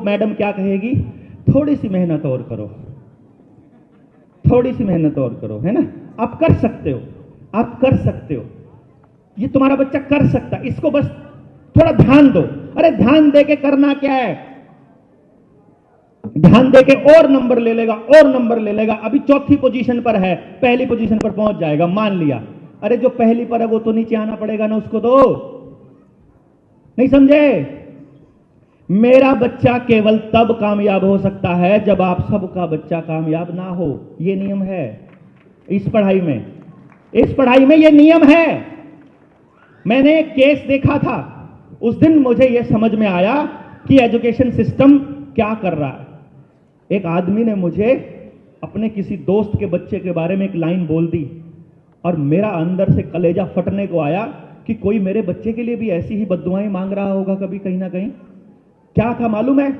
Madam क्या कहेगी, थोड़ी सी मेहनत और करो, थोड़ी सी मेहनत और करो, है ना, आप कर सकते हो, आप कर सकते हो, ये तुम्हारा बच्चा कर सकता है, इसको बस थोड़ा ध्यान दो। अरे ध्यान दे के करना क्या है, ध्यान दे के और नंबर ले लेगा, और नंबर ले लेगा, अभी चौथी पोजीशन पर है, पहली पोजीशन पर पहुंच जाएगा, मान लिया। अरे जो पहली पर है वो तो नीचे आना पड़ेगा ना उसको, तो नहीं समझे। मेरा बच्चा केवल तब कामयाब हो सकता है जब आप सबका बच्चा कामयाब ना हो, ये नियम है इस पढ़ाई में, इस पढ़ाई में ये नियम है। मैंने एक केस देखा था, उस दिन मुझे यह समझ में आया कि एजुकेशन सिस्टम क्या कर रहा है। एक आदमी ने मुझे अपने किसी दोस्त के बच्चे के बारे में एक लाइन बोल दी और मेरा अंदर से कलेजा फटने को आया कि कोई मेरे बच्चे के लिए भी ऐसी ही बद्दुआएं मांग रहा होगा कभी, कहीं ना कहीं। क्या था मालूम है,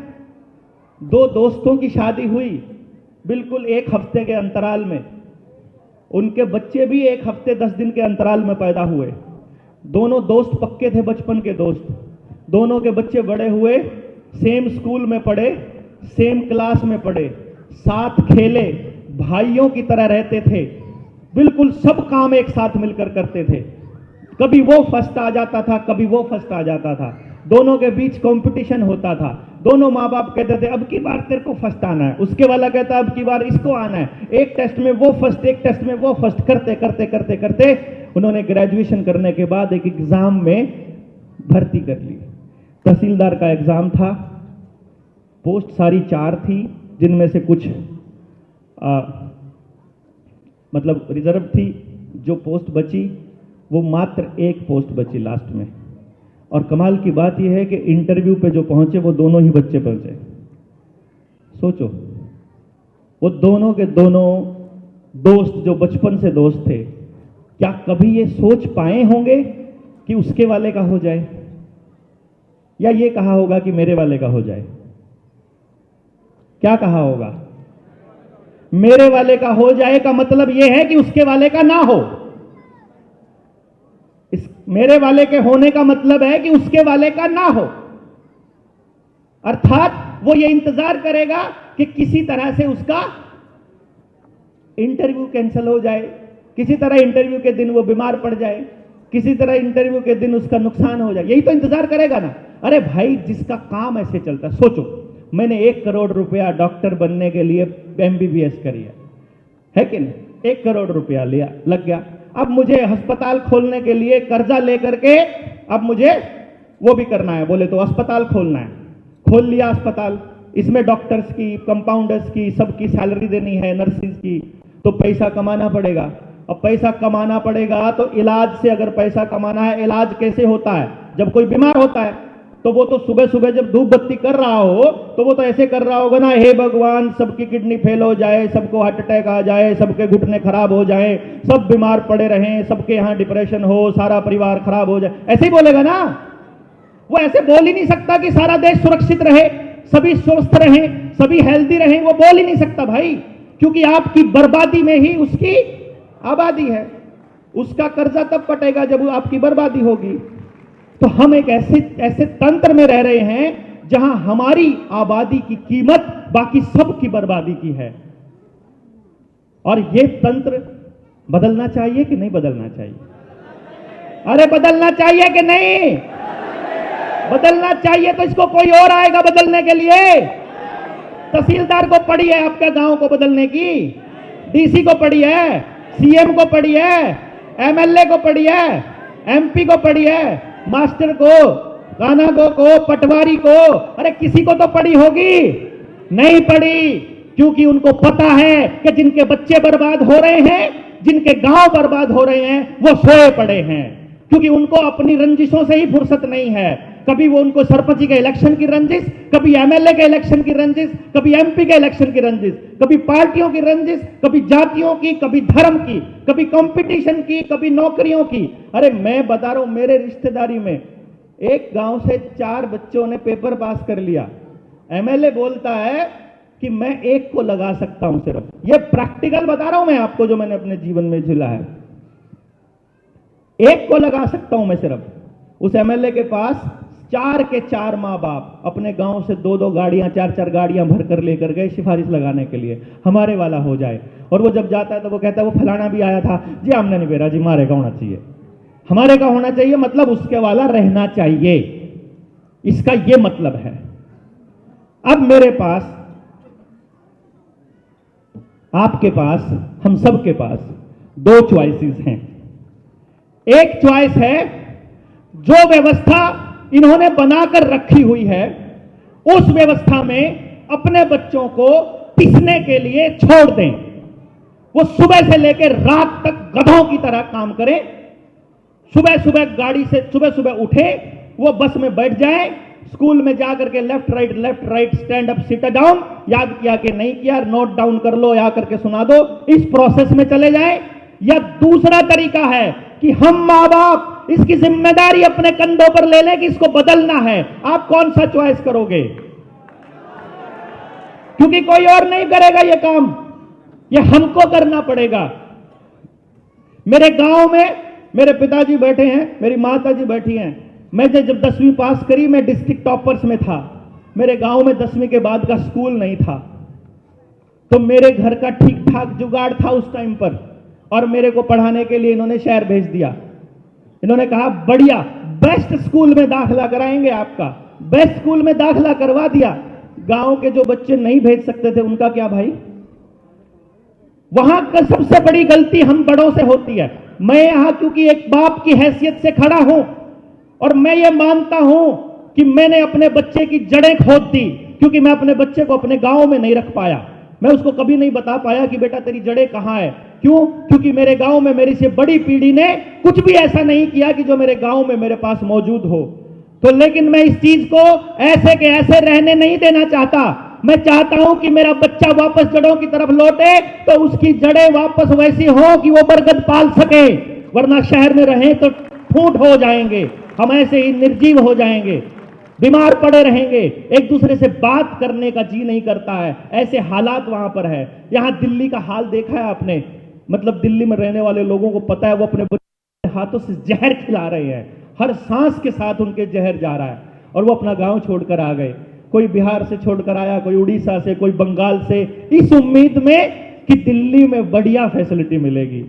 दो दोस्तों की शादी हुई बिल्कुल एक हफ्ते के अंतराल में, उनके बच्चे भी एक हफ्ते 10 दिन के अंतराल में पैदा हुए। दोनों दोस्त पक्के थे, बचपन के दोस्त, दोनों के बच्चे बड़े हुए, सेम स्कूल में पढ़े, सेम क्लास में पढ़े, साथ खेले, भाइयों की तरह रहते थे, बिल्कुल सब काम एक साथ मिलकर करते थे। कभी वो फर्स्ट आ जाता था, कभी वो फर्स्ट आ जाता था, दोनों के बीच कंपटीशन होता था। दोनों माँ बाप कहते थे अब की बार तेरे को फर्स्ट आना है, उसके वाला कहता अब की बार इसको आना है। एक टेस्ट में वो फर्स्ट, एक टेस्ट में वो फर्स्ट, करते करते करते करते उन्होंने ग्रेजुएशन करने के बाद एक एग्जाम में भर्ती कर ली। तहसीलदार का एग्जाम था, पोस्ट सारी 4 थी, जिनमें से कुछ मतलब रिजर्व थी। जो पोस्ट बची वो मात्र एक पोस्ट बची लास्ट में। और कमाल की बात यह है कि इंटरव्यू पे जो पहुंचे वो दोनों ही बच्चे पहुंचे। सोचो, वो दोनों के दोनों दोस्त जो बचपन से दोस्त थे, क्या कभी ये सोच पाए होंगे कि उसके वाले का हो जाए, या ये कहा होगा कि मेरे वाले का हो जाए? क्या कहा होगा? मेरे वाले का हो जाए का मतलब यह है कि उसके वाले का ना हो। इस मेरे वाले के होने का मतलब है कि उसके वाले का ना हो, अर्थात वो ये इंतजार करेगा कि किसी तरह से उसका इंटरव्यू कैंसिल हो जाए, किसी तरह इंटरव्यू के दिन वो बीमार पड़ जाए, किसी तरह इंटरव्यू के दिन उसका नुकसान हो जाए, यही तो इंतजार करेगा ना। अरे भाई, जिसका काम ऐसे चलता है, सोचो, मैंने 1 करोड़ रुपया डॉक्टर बनने के लिए MBBS करी है कि नहीं? 1 करोड़ रुपया लिया, लग गया। अब मुझे अस्पताल खोलने के लिए कर्जा लेकर के अब मुझे वो भी करना है, बोले तो अस्पताल खोलना है। खोल लिया अस्पताल, इसमें डॉक्टर्स की, कंपाउंडर्स की, सबकी सैलरी देनी है, नर्सिस की, तो पैसा कमाना पड़ेगा। अब पैसा कमाना पड़ेगा तो इलाज से, अगर पैसा कमाना है, इलाज कैसे होता है? जब कोई बीमार होता है तो वो तो सुबह सुबह जब धूप बत्ती कर रहा हो तो वो तो ऐसे कर रहा होगा ना, हे भगवान सबकी किडनी फेल हो जाए, सबको हार्ट अटैक आ जाए, सबके घुटने खराब हो जाए, सब बीमार पड़े रहें, सबके यहां डिप्रेशन हो, सारा परिवार खराब हो जाए, ऐसे ही बोलेगा ना। वो ऐसे बोल ही नहीं सकता कि सारा देश सुरक्षित रहे, सभी स्वस्थ रहें, सभी हेल्दी रहें, वो बोल ही नहीं सकता भाई, क्योंकि आपकी बर्बादी में ही उसकी आबादी है। उसका कर्जा तब पटेगा जब आपकी बर्बादी होगी। तो हम एक ऐसे तंत्र में रह रहे हैं जहां हमारी आबादी की कीमत बाकी सब की बर्बादी की है। और यह तंत्र बदलना चाहिए कि नहीं बदलना चाहिए? अरे बदलना चाहिए कि नहीं? बदलना चाहिए तो इसको कोई और आएगा बदलने के लिए। तहसीलदार को पड़ी है आपके गांव को बदलने की, DC को पड़ी है, CM को पड़ी है, MLA को पड़ी है, MP को पड़ी है, मास्टर को, कानागो को, पटवारी को, अरे किसी को तो पड़ी होगी? नहीं पड़ी, क्योंकि उनको पता है कि जिनके बच्चे बर्बाद हो रहे हैं, जिनके गांव बर्बाद हो रहे हैं, वो सोए पड़े हैं, क्योंकि उनको अपनी रंजिशों से ही फुर्सत नहीं है। कभी वो उनको सरपंच के इलेक्शन की रंजिश, कभी MLA के इलेक्शन की रंजिश, कभी MP के इलेक्शन की रंजिश, कभी पार्टियों की रंजिश, कभी जातियों की, कभी धर्म की, कभी कंपटीशन की, कभी नौकरियों की। अरे मैं बता रहा हूं, मेरे रिश्तेदारी में एक गांव से 4 बच्चों ने पेपर पास कर लिया। MLA बोलता है कि मैं एक को लगा सकता हूं सिर्फ। ये प्रैक्टिकल बता रहा हूं मैं आपको, जो मैंने अपने जीवन में झेला है। एक को लगा सकता हूं मैं सिर्फ। उस MLA के पास 4 के 4 माँ बाप अपने गांव से 2-2 गाड़ियां 4-4 गाड़ियां भर कर लेकर गए सिफारिश लगाने के लिए हमारे वाला हो जाए। और वो जब जाता है तो वो कहता है वो फलाना भी आया था जी, आमने नहीं बेरा जी, हमारे का होना चाहिए, हमारे का होना चाहिए, मतलब उसके वाला रहना चाहिए, इसका ये मतलब है। अब मेरे पास, आपके पास, हम सब के पास 2 चॉइसेस हैं। एक चॉइस है जो व्यवस्था इन्होंने बनाकर रखी हुई है उस व्यवस्था में अपने बच्चों को पिसने के लिए छोड़ दें, वो सुबह से लेकर रात तक गधों की तरह काम करें, सुबह सुबह गाड़ी से सुबह सुबह उठे, वो बस में बैठ जाए, स्कूल में जाकर के left right stand up sit down, याद किया कि नहीं किया नोट डाउन कर लो या करके सुना दो, इस प्रोसेस में चले जाए। या दूसरा तरीका है कि हम माँ बाप इसकी जिम्मेदारी अपने कंधों पर ले लें कि इसको बदलना है। आप कौन सा चॉइस करोगे? क्योंकि कोई और नहीं करेगा ये काम, ये हमको करना पड़ेगा। मेरे गांव में मेरे पिताजी बैठे हैं, मेरी माताजी बैठी हैं। मैं जब 10वीं पास करी मैं डिस्ट्रिक्ट टॉपर्स में था। मेरे गांव में 10वीं के बाद का स्कूल नहीं था, तो मेरे घर का ठीक ठाक जुगाड़ था उस टाइम पर, और मेरे को पढ़ाने के लिए इन्होंने शहर भेज दिया। इन्होंने कहा बढ़िया बेस्ट स्कूल में दाखिला कराएंगे आपका, बेस्ट स्कूल में दाखिला करवा दिया। गांव के जो बच्चे नहीं भेज सकते थे उनका क्या भाई? वहां का सबसे बड़ी गलती हम बड़ों से होती है। मैं यहां क्योंकि एक बाप की हैसियत से खड़ा हूं और मैं ये मानता हूं कि मैंने अपने बच्चे की जड़ें खोद दी, क्योंकि मैं अपने बच्चे को अपने गांव में नहीं रख पाया। मैं उसको कभी नहीं बता पाया कि बेटा तेरी जड़ें कहां है। क्यों? क्योंकि मेरे गांव में मेरी से बड़ी पीढ़ी ने कुछ भी ऐसा नहीं किया कि जो मेरे गांव में मेरे पास मौजूद हो। तो लेकिन मैं इस चीज को ऐसे के ऐसे रहने नहीं देना चाहता। मैं चाहता हूं कि मेरा बच्चा वापस जड़ों की तरफ लौटे, तो उसकी जड़ें वापस वैसी हो कि वो बरगद पाल सके, वरना शहर में रहें तो ठूंठ हो जाएंगे, हम ऐसे ही निर्जीव हो जाएंगे, बीमार पड़े रहेंगे, एक दूसरे से बात करने का जी नहीं करता है। ऐसे हालात वहां पर है। यहां दिल्ली का हाल देखा है आपने, मतलब दिल्ली में रहने वाले लोगों को पता है वो अपने बच्चे हाथों से जहर खिला रहे हैं, हर सांस के साथ उनके जहर जा रहा है, और वो अपना गांव छोड़कर आ गए। कोई बिहार से छोड़कर आया, कोई उड़ीसा से, कोई बंगाल से, इस उम्मीद में कि दिल्ली में बढ़िया फैसिलिटी मिलेगी।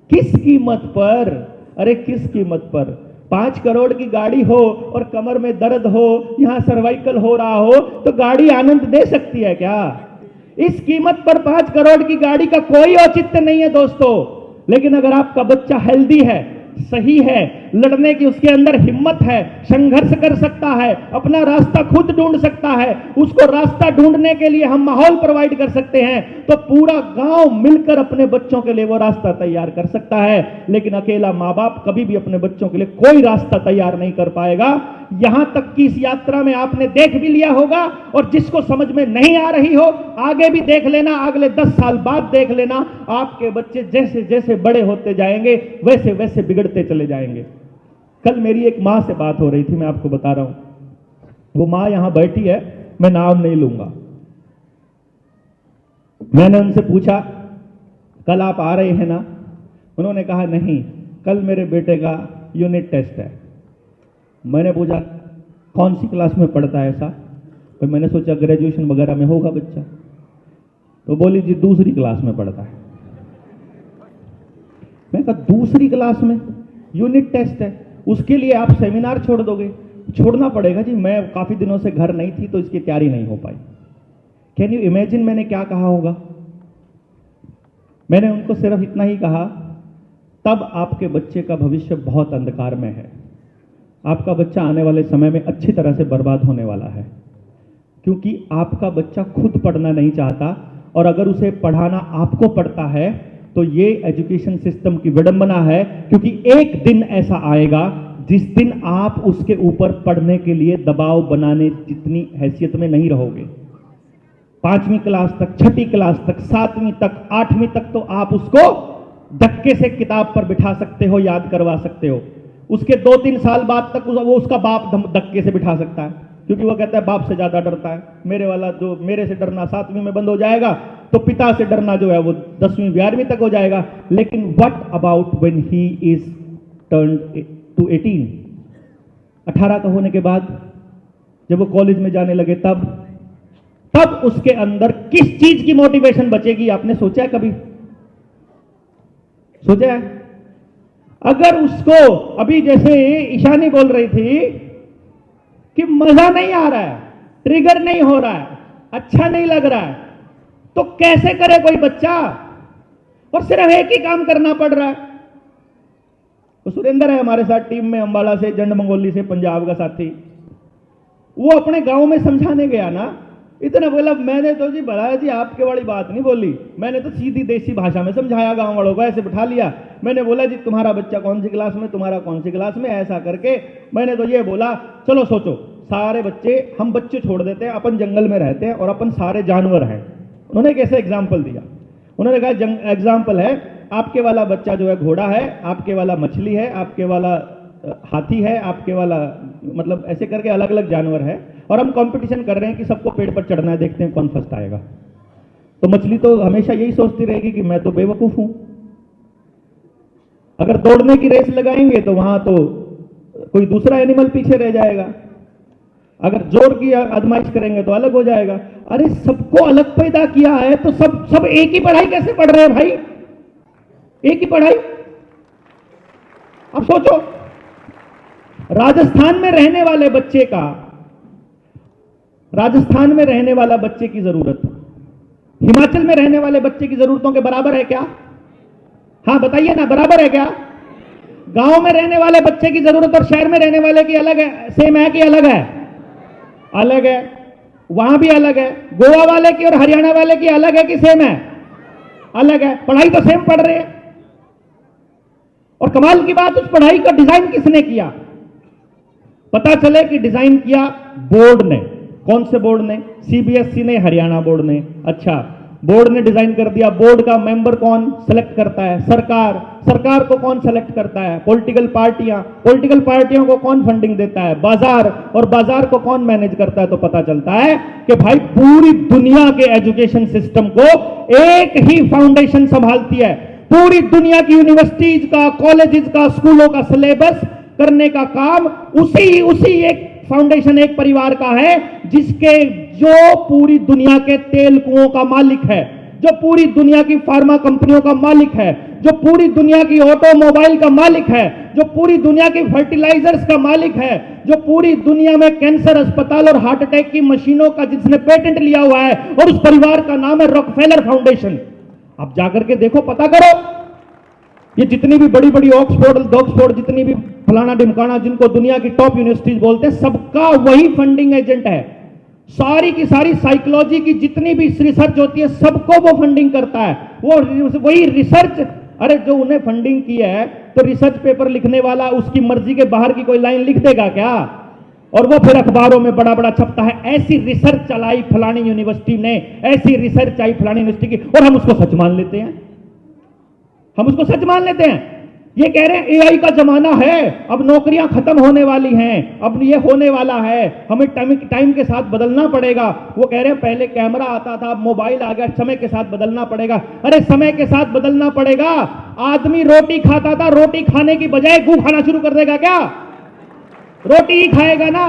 किस कीमत पर? अरे किस कीमत पर? 5 करोड़ की गाड़ी हो और कमर में दर्द हो, यहां सर्वाइकल हो रहा हो, तो गाड़ी आनंद दे सकती है क्या? इस कीमत पर 5 करोड़ की गाड़ी का कोई औचित्य नहीं है दोस्तों। लेकिन अगर आपका बच्चा हेल्दी है, सही है, लड़ने की उसके अंदर हिम्मत है, संघर्ष कर सकता है, अपना रास्ता खुद ढूंढ सकता है, उसको रास्ता ढूंढने के लिए हम माहौल प्रोवाइड कर सकते हैं, तो पूरा गांव मिलकर अपने बच्चों के लिए वो रास्ता तैयार कर सकता है। लेकिन अकेला माँ बाप कभी भी अपने बच्चों के लिए कोई रास्ता तैयार नहीं कर पाएगा। यहां तक कि इस यात्रा में आपने देख भी लिया होगा, और जिसको समझ में नहीं आ रही हो आगे भी देख लेना, अगले 10 साल बाद देख लेना, आपके बच्चे जैसे जैसे बड़े होते जाएंगे वैसे वैसे बिगड़ते चले जाएंगे। कल मेरी एक मां से बात हो रही थी, मैं आपको बता रहा हूं। वो मां यहां बैठी है, मैं नाम नहीं लूंगा। मैंने उनसे पूछा कल आप आ रहे हैं ना? उन्होंने कहा नहीं, कल मेरे बेटे का यूनिट टेस्ट है। मैंने पूछा कौन सी क्लास में पढ़ता है ऐसा? तो मैंने सोचा ग्रेजुएशन वगैरह में होगा बच्चा। तो बोली जी दूसरी क्लास में पढ़ता है। मैं कहा दूसरी क्लास में यूनिट टेस्ट है, उसके लिए आप सेमिनार छोड़ दोगे? छोड़ना पड़ेगा जी, मैं काफी दिनों से घर नहीं थी तो इसकी तैयारी नहीं हो पाई। कैन यू इमेजिन मैंने क्या कहा होगा? मैंने उनको सिर्फ इतना ही कहा, तब आपके बच्चे का भविष्य बहुत अंधकार में है। आपका बच्चा आने वाले समय में अच्छी तरह से बर्बाद होने वाला है, क्योंकि आपका बच्चा खुद पढ़ना नहीं चाहता, और अगर उसे पढ़ाना आपको पड़ता है तो ये एजुकेशन सिस्टम की विडंबना है। क्योंकि एक दिन ऐसा आएगा जिस दिन आप उसके ऊपर पढ़ने के लिए दबाव बनाने जितनी हैसियत में नहीं रहोगे। 5वीं क्लास तक, 6ठी क्लास तक, 7वीं तक, 8वीं तक तो आप उसको धक्के से किताब पर बिठा सकते हो, याद करवा सकते हो। उसके 2-3 साल बाद तक वो उसका बाप धक्के से बिठा सकता है, क्योंकि वो कहता है बाप से ज्यादा डरता है। मेरे वाला जो मेरे से डरना 7वीं में बंद हो जाएगा, तो पिता से डरना जो है वो 10वीं 12वीं तक हो जाएगा। लेकिन what about when he is turned to 18? 18 का होने के बाद जब वो कॉलेज में जाने लगे तब उसके अंदर किस चीज की मोटिवेशन बचेगी? आपने सोचा है कभी? सोचा है? अगर उसको अभी जैसे ईशानी बोल रही थी कि मजा नहीं आ रहा है, ट्रिगर नहीं हो रहा है, अच्छा नहीं लग रहा है, तो कैसे करे कोई बच्चा? और सिर्फ एक ही काम करना पड़ रहा है। तो सुरेंद्र है हमारे साथ टीम में, अंबाला से, जंड मंगोली से, पंजाब का साथी। वो अपने गांव में समझाने गया ना, इतना बोला, मैंने तो जी बड़ा जी आपके वाली बात नहीं बोली, मैंने तो सीधी देसी भाषा में समझाया गांव वालों को, ऐसे बिठा लिया। मैंने बोला जी तुम्हारा बच्चा कौन सी क्लास में, तुम्हारा कौन सी क्लास में, ऐसा करके मैंने तो ये बोला, चलो सोचो, सारे बच्चे, हम बच्चे छोड़ देते हैं, अपन जंगल में रहते हैं और अपन सारे जानवर हैं। उन्होंने कैसे एग्जाम्पल दिया? उन्होंने कहा एग्जाम्पल है, आपके वाला बच्चा जो है घोड़ा है, आपके वाला मछली है, आपके वाला हाथी है, आपके वाला, मतलब ऐसे करके अलग अलग जानवर है, और हम कंपटीशन कर रहे हैं कि सबको पेड़ पर चढ़ना है, देखते हैं कौन फर्स्ट आएगा। तो मछली तो हमेशा यही सोचती रहेगी कि मैं तो बेवकूफ हूं। अगर दौड़ने की रेस लगाएंगे तो वहां तो कोई दूसरा एनिमल पीछे रह जाएगा, अगर जोर की आजमाइश करेंगे तो अलग हो जाएगा। अरे सबको अलग पैदा किया है तो सब एक ही पढ़ाई कैसे पढ़ रहे हैं भाई? एक ही पढ़ाई। अब सोचो, राजस्थान में रहने वाले बच्चे का, राजस्थान में रहने वाला बच्चे की जरूरत हिमाचल में रहने वाले बच्चे की जरूरतों के बराबर है क्या? हाँ बताइए ना, बराबर है क्या? गांव में रहने वाले बच्चे की जरूरत और शहर में रहने वाले की अलग है, सेम है कि अलग है? अलग है। वहां भी अलग है। गोवा वाले की और हरियाणा वाले की अलग है कि सेम है? अलग है। पढ़ाई तो सेम पढ़ रहे हैं। और कमाल की बात, उस पढ़ाई का डिजाइन किसने किया? पता चले कि डिजाइन किया बोर्ड ने। कौन से बोर्ड ने? सीबीएसई ने, हरियाणा बोर्ड ने। अच्छा, बोर्ड ने डिजाइन कर दिया। बोर्ड का मेंबर कौन सेलेक्ट करता है? सरकार। सरकार को कौन सेलेक्ट करता है? पॉलिटिकल पार्टियां। पॉलिटिकल पार्टियों को कौन फंडिंग देता है? बाजार। और बाजार को कौन मैनेज करता है? तो पता चलता है कि भाई पूरी दुनिया के एजुकेशन सिस्टम को एक ही फाउंडेशन संभालती है। पूरी दुनिया की यूनिवर्सिटीज का, कॉलेजेस का, स्कूलों का सिलेबस करने का काम उसी एक फाउंडेशन, एक परिवार का है, जिसके जो पूरी दुनिया के तेल कुओं का मालिक है, जो पूरी दुनिया की फार्मा कंपनियों का मालिक है, जो पूरी दुनिया की ऑटोमोबाइल का मालिक है, जो पूरी दुनिया की फर्टिलाइजर्स का मालिक है, जो पूरी दुनिया में कैंसर अस्पताल और हार्ट अटैक की मशीनों का जिसने पेटेंट लिया हुआ है, और उस परिवार का नाम है रॉकफेलर फाउंडेशन। आप जाकर के देखो, पता करो, ये जितनी भी बड़ी बड़ी ऑक्सफोर्ड, जितनी भी फलाना ढिमकाना, जिनको दुनिया की टॉप यूनिवर्सिटीज बोलते हैं, सबका वही फंडिंग एजेंट है। सारी की सारी साइकोलॉजी की जितनी भी रिसर्च होती है, सबको वो फंडिंग करता है। वो वही रिसर्च, अरे जो उन्हें फंडिंग की है, तो रिसर्च पेपर लिखने वाला उसकी मर्जी के बाहर की कोई लाइन लिख देगा क्या? और वो फिर अखबारों में बड़ा बड़ा छपता है, ऐसी रिसर्च चलाई फलानी यूनिवर्सिटी ने, ऐसी रिसर्च आई फलानी यूनिवर्सिटी की, और हम उसको सच मान लेते हैं। हम उसको सच मान लेते हैं। ये कह रहे हैं एआई का जमाना है, अब नौकरियां खत्म होने वाली हैं, अब ये होने वाला है, हमें टाइम के साथ बदलना पड़ेगा। वो कह रहे हैं पहले कैमरा आता था, अब मोबाइल आ गया, समय के साथ बदलना पड़ेगा। अरे समय के साथ बदलना पड़ेगा। आदमी रोटी खाता था, रोटी खाने की बजाय गू खाना शुरू कर देगा क्या? रोटी ही खाएगा ना।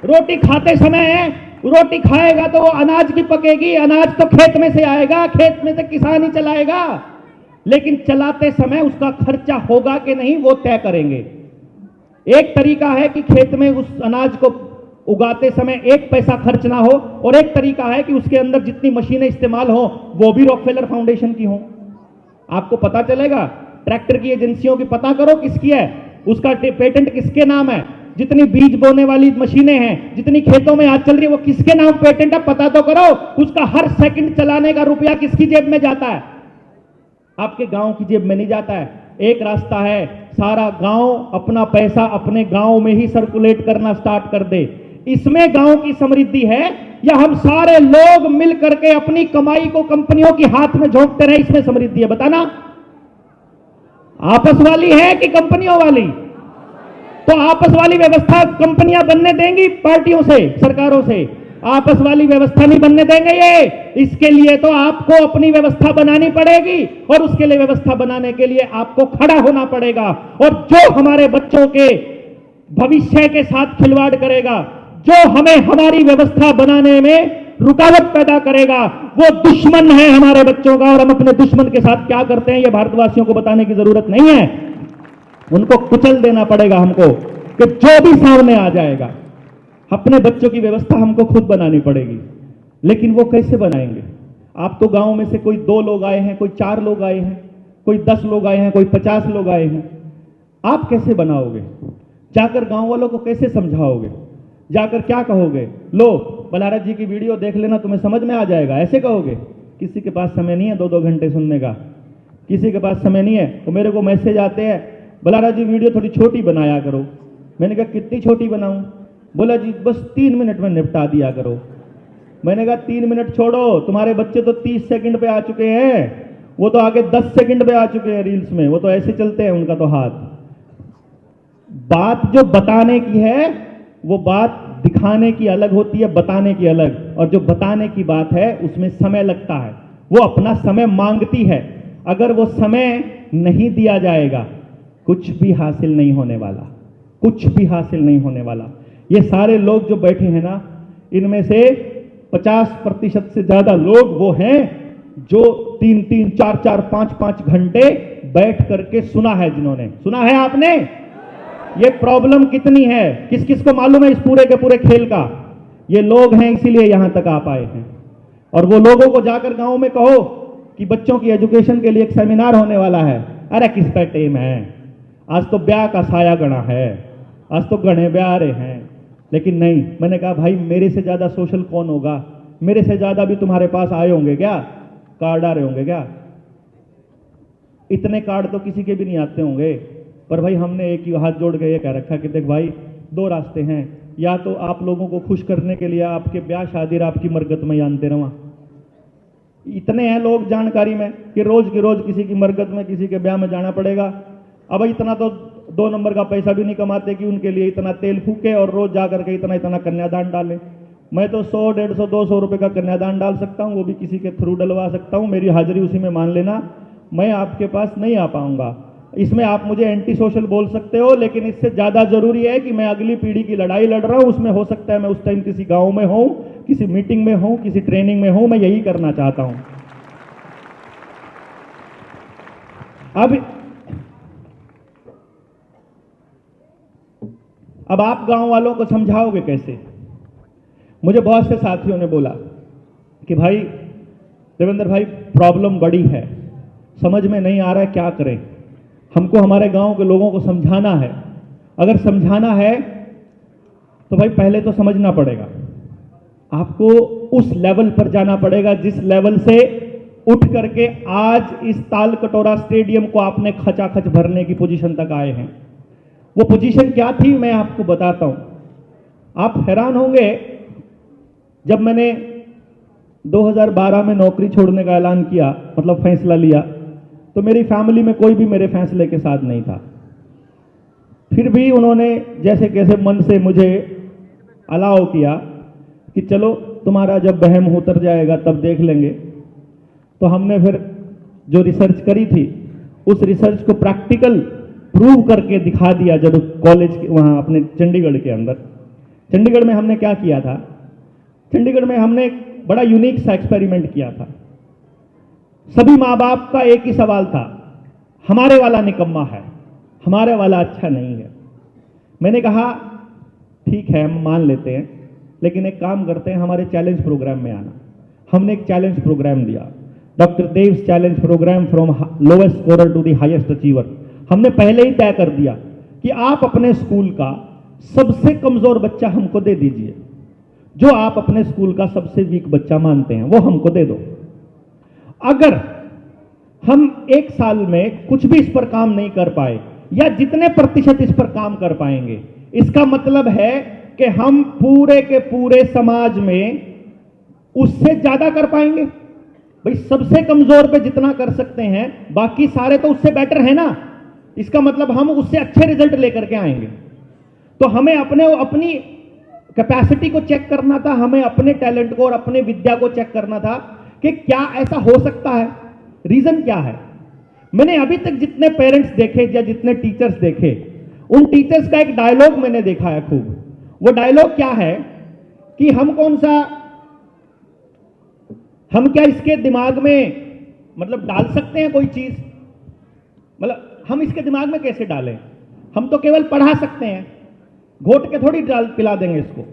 रोटी खाते समय रोटी खाएगा तो वो अनाज की पकेगी, अनाज तो खेत में से आएगा, खेत में से किसान ही चलाएगा, लेकिन चलाते समय उसका खर्चा होगा कि नहीं, वो तय करेंगे। एक तरीका है कि खेत में उस अनाज को उगाते समय एक पैसा खर्च ना हो, और एक तरीका है कि उसके अंदर जितनी मशीनें इस्तेमाल हो वो भी रॉकफेलर फाउंडेशन की हो। आपको पता चलेगा। ट्रैक्टर की एजेंसियों की पता करो किसकी है, उसका पेटेंट किसके नाम है। जितनी बीज बोने वाली मशीनें हैं, जितनी खेतों में आज चल रही है, वो किसके नाम पेटेंट है, पता तो करो। उसका हर सेकंड चलाने का रुपया किसकी जेब में जाता है? आपके गांव की जेब में नहीं जाता है। एक रास्ता है, सारा गांव अपना पैसा अपने गांव में ही सर्कुलेट करना स्टार्ट कर दे। इसमें गांव की समृद्धि है, या हम सारे लोग मिल करके अपनी कमाई को कंपनियों के हाथ में झोंकते रहे, इसमें समृद्धि है? बताना। आपस वाली है कि कंपनियों वाली? तो आपस वाली व्यवस्था कंपनियां बनने देंगी पार्टियों से, सरकारों से? आपस वाली व्यवस्था नहीं बनने देंगे ये। इसके लिए तो आपको अपनी व्यवस्था बनानी पड़ेगी, और उसके लिए व्यवस्था बनाने के लिए आपको खड़ा होना पड़ेगा। और जो हमारे बच्चों के भविष्य के साथ खिलवाड़ करेगा, जो हमें हमारी व्यवस्था बनाने में रुकावट पैदा करेगा वो दुश्मन है हमारे बच्चों का। और हम अपने दुश्मन के साथ क्या करते हैं ये भारतवासियों को बताने की जरूरत नहीं है। उनको कुचल देना पड़ेगा हमको कि जो भी सामने आ जाएगा। अपने बच्चों की व्यवस्था हमको खुद बनानी पड़ेगी। लेकिन वो कैसे बनाएंगे? आप तो गांव में से कोई 2 लोग आए हैं, कोई 4 लोग आए हैं, कोई 10 लोग आए हैं, कोई 50 लोग आए हैं। आप कैसे बनाओगे? जाकर गांव वालों को कैसे समझाओगे? जाकर क्या कहोगे? लो बलारत जी की वीडियो देख लेना, तुम्हें समझ में आ जाएगा, ऐसे कहोगे? किसी के पास समय नहीं है 2-2 घंटे सुनने का, किसी के पास समय नहीं है। तो मेरे को मैसेज आते हैं, बलारत जी वीडियो थोड़ी छोटी बनाया करो। मैंने कहा कितनी छोटी बनाऊं? बोला जी बस 3 मिनट में निपटा दिया करो। मैंने कहा 3 मिनट छोड़ो, तुम्हारे बच्चे तो 30 सेकंड पे आ चुके हैं, वो तो आगे 10 सेकंड पे आ चुके हैं रील्स में, वो तो ऐसे चलते हैं उनका तो हाथ। बात जो बताने की है वो बात दिखाने की अलग होती है, बताने की अलग। और जो बताने की बात है उसमें समय लगता है, वो अपना समय मांगती है। अगर वो समय नहीं दिया जाएगा कुछ भी हासिल नहीं होने वाला, कुछ भी हासिल नहीं होने वाला। ये सारे लोग जो बैठे हैं ना, इनमें से 50% से ज्यादा लोग वो हैं जो 3-3, 4-4, 5-5 घंटे बैठ करके सुना है। जिन्होंने सुना है, आपने ये प्रॉब्लम कितनी है, किस किस को मालूम है इस पूरे के पूरे खेल का? ये लोग हैं, इसीलिए यहां तक आ पाए हैं। और वो लोगों को जाकर गांव में कहो कि बच्चों की एजुकेशन के लिए एक सेमिनार होने वाला है, अरे किस पे टेम है? आज तो ब्याह का साया गणा है, आज तो गणे ब्याह रहे हैं। लेकिन नहीं, मैंने कहा भाई मेरे से ज्यादा सोशल कौन होगा? मेरे से ज्यादा भी तुम्हारे पास आए होंगे क्या? कार्ड आ रहे होंगे क्या? इतने कार्ड तो किसी के भी नहीं आते होंगे। पर भाई हमने एक ही हाथ जोड़ के ये कह रखा कि देख भाई 2 रास्ते हैं, या तो आप लोगों को खुश करने के लिए आपके ब्याह शादी आपकी मरगत में जानते रहो। इतने हैं लोग जानकारी में कि रोज की रोज किसी की मरगत में, किसी के ब्याह में जाना पड़ेगा। अब इतना तो 2 नंबर का पैसा भी नहीं कमाते कि उनके लिए इतना तेल फूके और रोज जाकर के इतना इतना कन्यादान डालें। मैं तो 100, 150, 200 रुपए का कन्यादान डाल सकता हूं, वो भी किसी के थ्रू डलवा सकता हूं। मेरी हाजिरी उसी में मान लेना। मैं आपके पास नहीं आ पाऊंगा। इसमें आप मुझे एंटी सोशल बोल सकते हो, लेकिन इससे ज्यादा जरूरी है कि मैं अगली पीढ़ी की लड़ाई लड़ रहा हूं। उसमें हो सकता है मैं उस टाइम किसी गांव में हूं, किसी मीटिंग में हूं, किसी ट्रेनिंग में हूं। मैं यही करना चाहता हूं। अब आप गांव वालों को समझाओगे कैसे? मुझे बहुत से साथियों ने बोला कि भाई देवेंद्र भाई प्रॉब्लम बड़ी है, समझ में नहीं आ रहा है क्या करें। हमको हमारे गांव के लोगों को समझाना है। अगर समझाना है तो भाई पहले तो समझना पड़ेगा, आपको उस लेवल पर जाना पड़ेगा जिस लेवल से उठ करके आज इस ताल कटोरा स्टेडियम को आपने खचाखच भरने की पोजीशन तक आए हैं। वो पोजीशन क्या थी मैं आपको बताता हूं। आप हैरान होंगे, जब मैंने 2012 में नौकरी छोड़ने का ऐलान किया, मतलब फैसला लिया, तो मेरी फैमिली में कोई भी मेरे फैसले के साथ नहीं था। फिर भी उन्होंने जैसे कैसे मन से मुझे अलाउ किया कि चलो तुम्हारा जब बहम उतर जाएगा तब देख लेंगे। तो हमने फिर जो रिसर्च करी थी उस रिसर्च को प्रैक्टिकल प्रूव करके दिखा दिया। जब कॉलेज वहाँ अपने चंडीगढ़ के अंदर, चंडीगढ़ में हमने क्या किया था, चंडीगढ़ में हमने एक बड़ा यूनिक सा एक्सपेरिमेंट किया था। सभी माँ बाप का एक ही सवाल था, हमारे वाला निकम्मा है, हमारे वाला अच्छा नहीं है। मैंने कहा ठीक है हम मान लेते हैं, लेकिन एक काम करते हैं, हमारे चैलेंज प्रोग्राम में आना। हमने एक चैलेंज प्रोग्राम दिया, doctor Dev's challenge programme from lowest scorer to the highest achiever. हमने पहले ही तय कर दिया कि आप अपने स्कूल का सबसे कमजोर बच्चा हमको दे दीजिए, जो आप अपने स्कूल का सबसे वीक बच्चा मानते हैं वो हमको दे दो। अगर हम 1 साल में कुछ भी इस पर काम नहीं कर पाए, या जितने प्रतिशत इस पर काम कर पाएंगे, इसका मतलब है कि हम पूरे के पूरे समाज में उससे ज्यादा कर पाएंगे। भाई सबसे कमजोर पे जितना कर सकते हैं, बाकी सारे तो उससे बेटर है ना। इसका मतलब हम उससे अच्छे रिजल्ट लेकर के आएंगे। तो हमें अपनी कैपेसिटी को चेक करना था, हमें अपने टैलेंट को और अपने विद्या को चेक करना था कि क्या ऐसा हो सकता है, रीजन क्या है। मैंने अभी तक जितने पेरेंट्स देखे या जितने टीचर्स देखे, उन टीचर्स का एक डायलॉग मैंने देखा है खूब। वो डायलॉग क्या है कि हम क्या इसके दिमाग में मतलब डाल सकते हैं कोई चीज? मतलब हम इसके दिमाग में कैसे डालें? हम तो केवल पढ़ा सकते हैं, घोट के थोड़ी पिला देंगे इसको।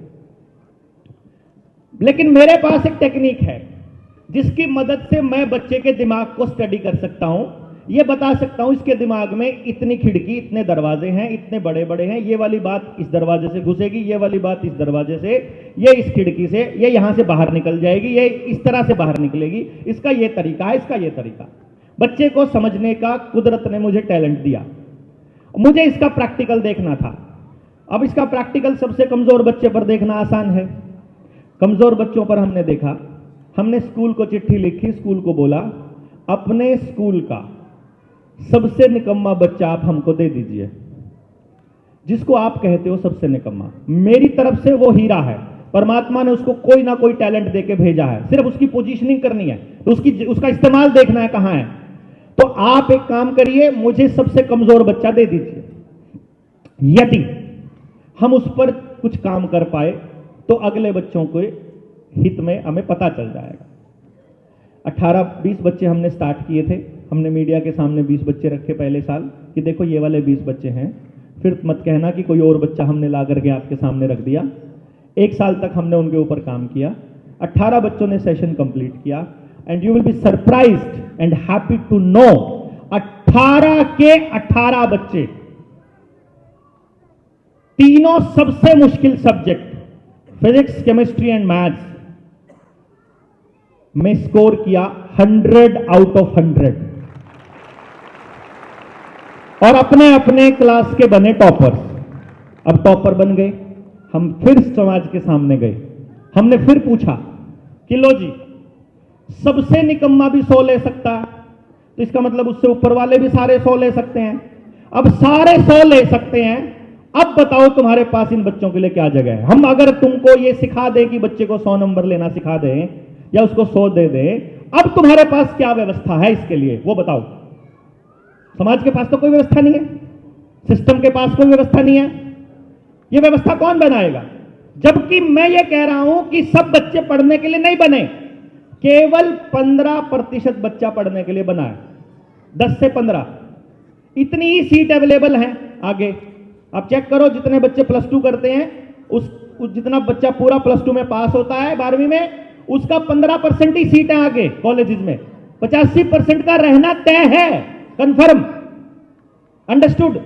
लेकिन मेरे पास एक टेक्निक है जिसकी मदद से मैं बच्चे के दिमाग को स्टडी कर सकता हूं, ये बता सकता हूं इसके दिमाग में इतनी खिड़की, इतने दरवाजे हैं, इतने बड़े बड़े हैं, ये वाली बात इस दरवाजे से घुसेगी, ये वाली बात इस दरवाजे से, ये इस खिड़की से, ये यहां से बाहर निकल जाएगी, ये इस तरह से बाहर निकलेगी, इसका ये तरीका है, इसका ये तरीका। बच्चे को समझने का कुदरत ने मुझे टैलेंट दिया, मुझे इसका प्रैक्टिकल देखना था। अब इसका प्रैक्टिकल सबसे कमजोर बच्चे पर देखना आसान है। कमजोर बच्चों पर हमने देखा, हमने स्कूल को चिट्ठी लिखी, स्कूल को बोला अपने स्कूल का सबसे निकम्मा बच्चा आप हमको दे दीजिए, जिसको आप कहते हो सबसे निकम्मा। मेरी तरफ से वो हीरा है, परमात्मा ने उसको कोई ना कोई टैलेंट देके भेजा है, सिर्फ उसकी पोजीशनिंग करनी है, तो उसका इस्तेमाल देखना है कहां है। तो आप एक काम करिए, मुझे सबसे कमजोर बच्चा दे दीजिए। यदि हम उस पर कुछ काम कर पाए तो अगले बच्चों के हित में हमें पता चल जाएगा। 18-20 बच्चे हमने स्टार्ट किए थे, हमने मीडिया के सामने 20 बच्चे रखे पहले साल कि देखो ये वाले 20 बच्चे हैं, फिर मत कहना कि कोई और बच्चा हमने ला करके आपके सामने रख दिया। 1 साल तक हमने उनके ऊपर काम किया, 18 बच्चों ने सेशन कंप्लीट किया, and you will be surprised and happy to know 18 के 18 बच्चे, तीनों सबसे मुश्किल subject physics, chemistry and maths में स्कोर किया 100 आउट ऑफ 100 और अपने अपने क्लास के बने टॉपर्स। अब टॉपर बन गए, हम फिर समाज के सामने गए, हमने फिर पूछा कि लो जी, सबसे निकम्मा भी 100 ले सकता है, तो इसका मतलब उससे ऊपर वाले भी सारे 100 ले सकते हैं। अब सारे 100 ले सकते हैं, अब बताओ तुम्हारे पास इन बच्चों के लिए क्या जगह है? हम अगर तुमको ये सिखा दें कि बच्चे को 100 नंबर लेना सिखा दें या उसको 100 दे दें, अब तुम्हारे पास क्या व्यवस्था है इसके लिए, वो बताओ। समाज के पास तो कोई व्यवस्था नहीं है, सिस्टम के पास कोई व्यवस्था नहीं है, ये व्यवस्था कौन बनाएगा? जबकि मैं ये कह रहा हूं कि सब बच्चे पढ़ने के लिए नहीं बने, केवल 15% बच्चा पढ़ने के लिए बना है, 10 से 15 इतनी ही सीट अवेलेबल है। आगे आप चेक करो, जितने बच्चे +2 करते हैं उस जितना बच्चा पूरा +2 में पास होता है 12वीं में, उसका 15% ही सीट है आगे कॉलेजेस में, 85% का रहना तय है, कंफर्म, अंडरस्टूड।